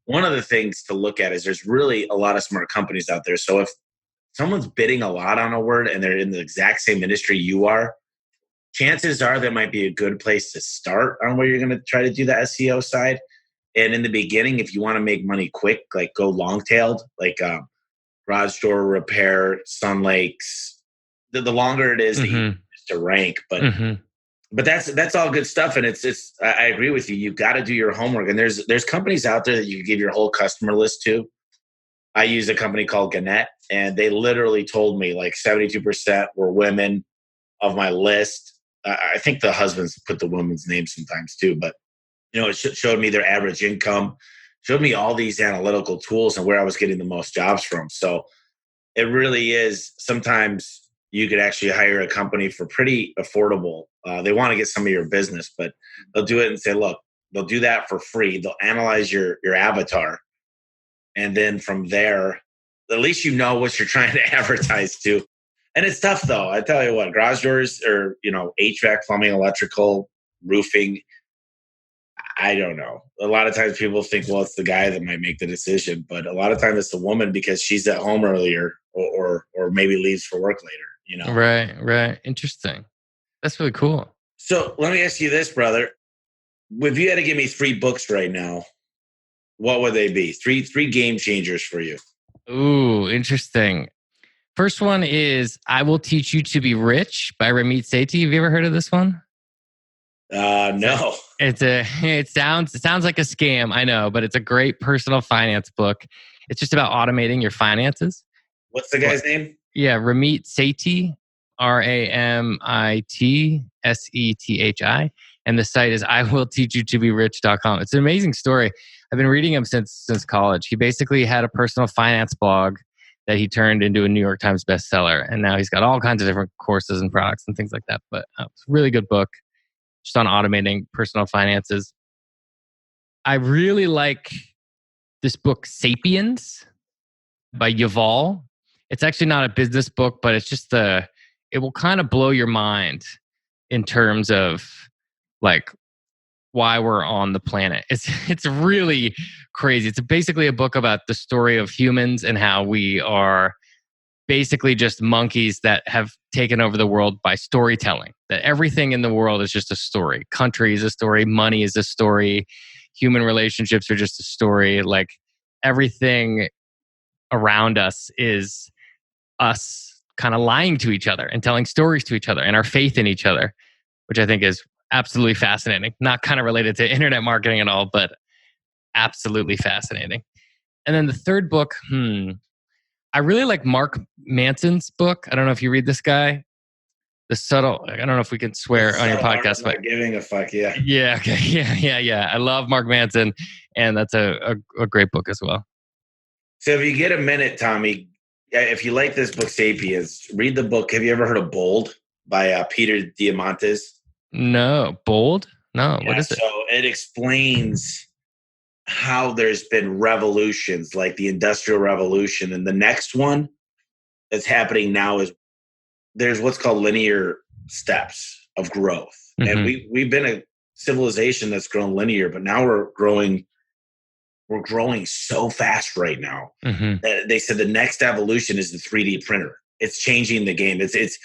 one of the things to look at is there's really a lot of smart companies out there. So if someone's bidding a lot on a word and they're in the exact same industry you are, chances are that might be a good place to start on where you're going to try to do the SEO side. And in the beginning, if you want to make money quick, like go long-tailed, like garage door repair, Sun Lakes. The longer it is, the easier it is to rank. But that's all good stuff. And it's I agree with you. You've got to do your homework. And there's companies out there that you can give your whole customer list to. I use a company called Gannett, and they literally told me like 72% were women of my list. I think the husbands put the women's names sometimes too, but it showed me their average income, showed me all these analytical tools and where I was getting the most jobs from. So it really is, sometimes you could actually hire a company for pretty affordable. They want to get some of your business, but they'll do it and say, look, they'll do that for free. They'll analyze your avatar. And then from there, at least you know what you're trying to advertise to. And it's tough though. I tell you what, garage doors or, HVAC, plumbing, electrical, roofing. I don't know. A lot of times people think, well, it's the guy that might make the decision, but a lot of times it's the woman because she's at home earlier or maybe leaves for work later, Right. Interesting. That's really cool. So let me ask you this, brother. If you had to give me 3 books right now, what would they be? Three game changers for you. Ooh, interesting. First one is I Will Teach You to Be Rich by Ramit Sethi. Have you ever heard of this one? No. It sounds like a scam, I know, but it's a great personal finance book. It's just about automating your finances. What's the guy's name? Yeah, Ramit Sethi, RAMITSETHI. And the site is iwillteachyoutoberich.com. It's an amazing story. I've been reading him since college. He basically had a personal finance blog that he turned into a New York Times bestseller. And now he's got all kinds of different courses and products and things like that. But it's a really good book just on automating personal finances. I really like this book, Sapiens by Yuval. It's actually not a business book, but it's just it will kind of blow your mind in terms of like why we're on the planet. It's really crazy. It's basically a book about the story of humans and how we are basically just monkeys that have taken over the world by storytelling. That everything in the world is just a story. Country is a story. Money is a story. Human relationships are just a story. Like everything around us is us kind of lying to each other and telling stories to each other and our faith in each other, which I think is absolutely fascinating. Not kind of related to internet marketing at all, but absolutely fascinating. And then the third book, I really like Mark Manson's book. I don't know if you read this guy. The Subtle, I don't know if we can swear on your podcast, but giving a fuck, yeah. Yeah, okay. Yeah. I love Mark Manson, and that's a great book as well. So if you get a minute, Tommy, if you like this book, Sapiens, read the book. Have you ever heard of Bold by Peter Diamandis? No. Bold? No. Yeah, what is it? So it explains how there's been revolutions like the Industrial Revolution. And the next one that's happening now is there's what's called linear steps of growth. Mm-hmm. And we've been a civilization that's grown linear, but now we're growing so fast right now. Mm-hmm. That they said the next evolution is the 3D printer. It's changing the game. It's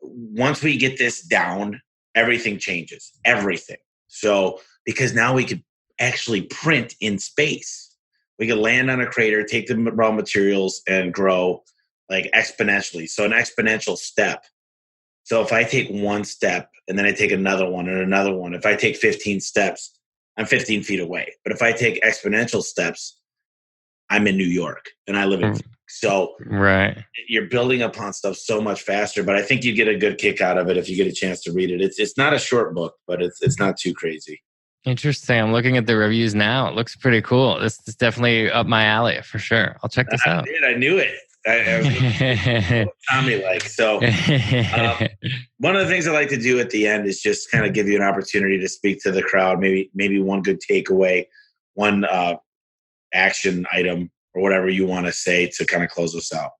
once we get this down, everything changes. Everything. So because now we could actually print in space. We could land on a crater, take the raw materials, and grow like exponentially. So an exponential step. So if I take one step and then I take another one and another one, if I take 15 steps, I'm 15 feet away. But if I take exponential steps, I'm in New York and I live in Phoenix. So right. You're building upon stuff so much faster, but I think you get a good kick out of it if you get a chance to read it. It's not a short book, but it's not too crazy. Interesting. I'm looking at the reviews now. It looks pretty cool. This is definitely up my alley for sure. I'll check this out. I knew it. Tommy like. So one of the things I like to do at the end is just kind of give you an opportunity to speak to the crowd. Maybe one good takeaway, one action item, or whatever you want to say to kind of close us out.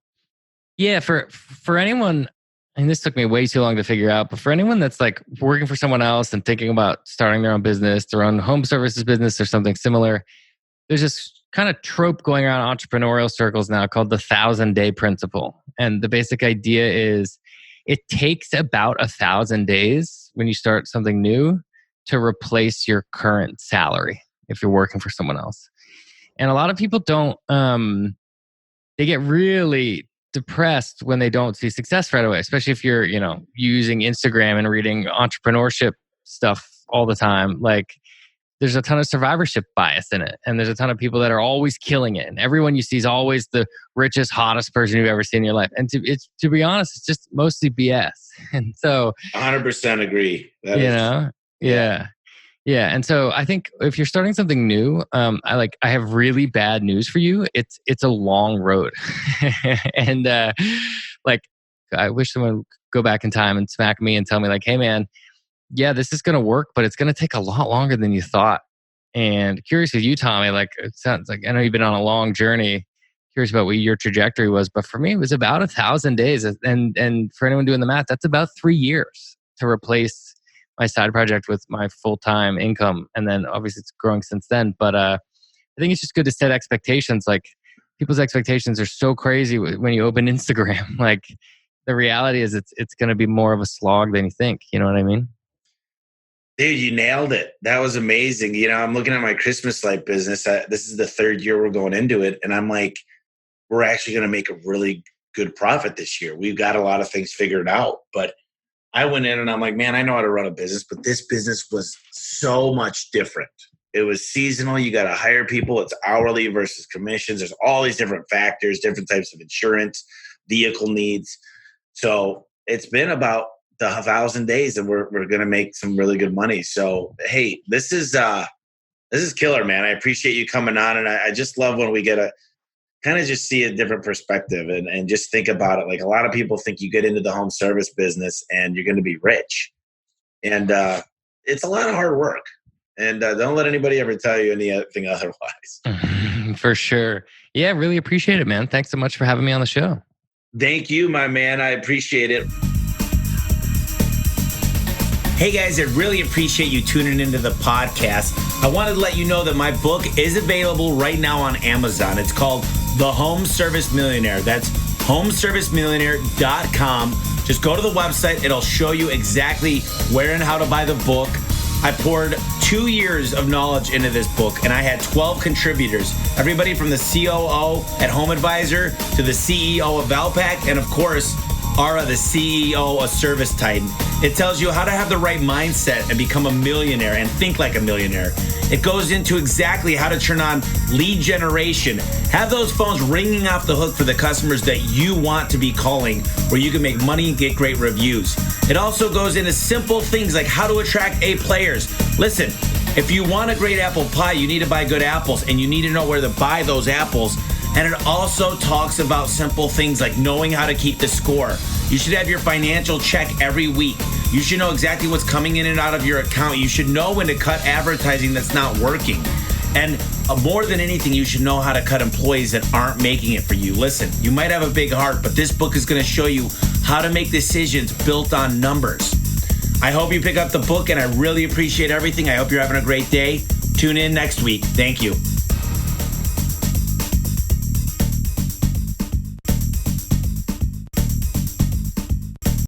Yeah, for anyone, and this took me way too long to figure out, but for anyone that's like working for someone else and thinking about starting their own business, their own home services business or something similar, there's this kind of trope going around entrepreneurial circles now called the 1,000-day principle. And the basic idea is it takes about 1,000 days when you start something new to replace your current salary if you're working for someone else. And a lot of people don't, they get really depressed when they don't see success right away, especially if you're, using Instagram and reading entrepreneurship stuff all the time. Like, there's a ton of survivorship bias in it. And there's a ton of people that are always killing it. And everyone you see is always the richest, hottest person you've ever seen in your life. And to be honest, it's just mostly BS. And so 100% agree. Yeah. And so I think if you're starting something new, I have really bad news for you. It's a long road. And I wish someone would go back in time and smack me and tell me like, hey man, yeah, this is going to work, but it's going to take a lot longer than you thought. And curious with you, Tommy, like it sounds like, I know you've been on a long journey. Curious about what your trajectory was, but for me, it was about 1,000 days. And for anyone doing the math, that's about 3 years to replace my side project with my full-time income. And then obviously it's growing since then. But I think it's just good to set expectations. Like people's expectations are so crazy when you open Instagram. Like the reality is it's going to be more of a slog than you think. You know what I mean? Dude, you nailed it. That was amazing. I'm looking at my Christmas light business. This is the 3rd year we're going into it. And I'm like, we're actually going to make a really good profit this year. We've got a lot of things figured out. But I went in and I'm like, man, I know how to run a business, but this business was so much different. It was seasonal. You got to hire people. It's hourly versus commissions. There's all these different factors, different types of insurance, vehicle needs. So it's been about the 1,000 days and we're going to make some really good money. So, hey, this is killer, man. I appreciate you coming on. And I just love when we get a kind of just see a different perspective and just think about it. Like a lot of people think you get into the home service business and you're going to be rich. And it's a lot of hard work. And don't let anybody ever tell you anything otherwise. For sure. Yeah, really appreciate it, man. Thanks so much for having me on the show. Thank you, my man. I appreciate it. Hey guys, I really appreciate you tuning into the podcast. I wanted to let you know that my book is available right now on Amazon. It's called The Home Service Millionaire. That's homeservicemillionaire.com. Just go to the website. It'll show you exactly where and how to buy the book. I poured 2 years of knowledge into this book, and I had 12 contributors. Everybody from the COO at Home Advisor to the CEO of Valpak, and of course, Ara, the CEO of Service Titan. It tells you how to have the right mindset and become a millionaire and think like a millionaire. It goes into exactly how to turn on lead generation. Have those phones ringing off the hook for the customers that you want to be calling, where you can make money and get great reviews. It also goes into simple things like how to attract A players. Listen, if you want a great apple pie, you need to buy good apples, and you need to know where to buy those apples. And it also talks about simple things like knowing how to keep the score. You should have your financial check every week. You should know exactly what's coming in and out of your account. You should know when to cut advertising that's not working. And more than anything, you should know how to cut employees that aren't making it for you. Listen, you might have a big heart, but this book is going to show you how to make decisions built on numbers. I hope you pick up the book, and I really appreciate everything. I hope you're having a great day. Tune in next week. Thank you.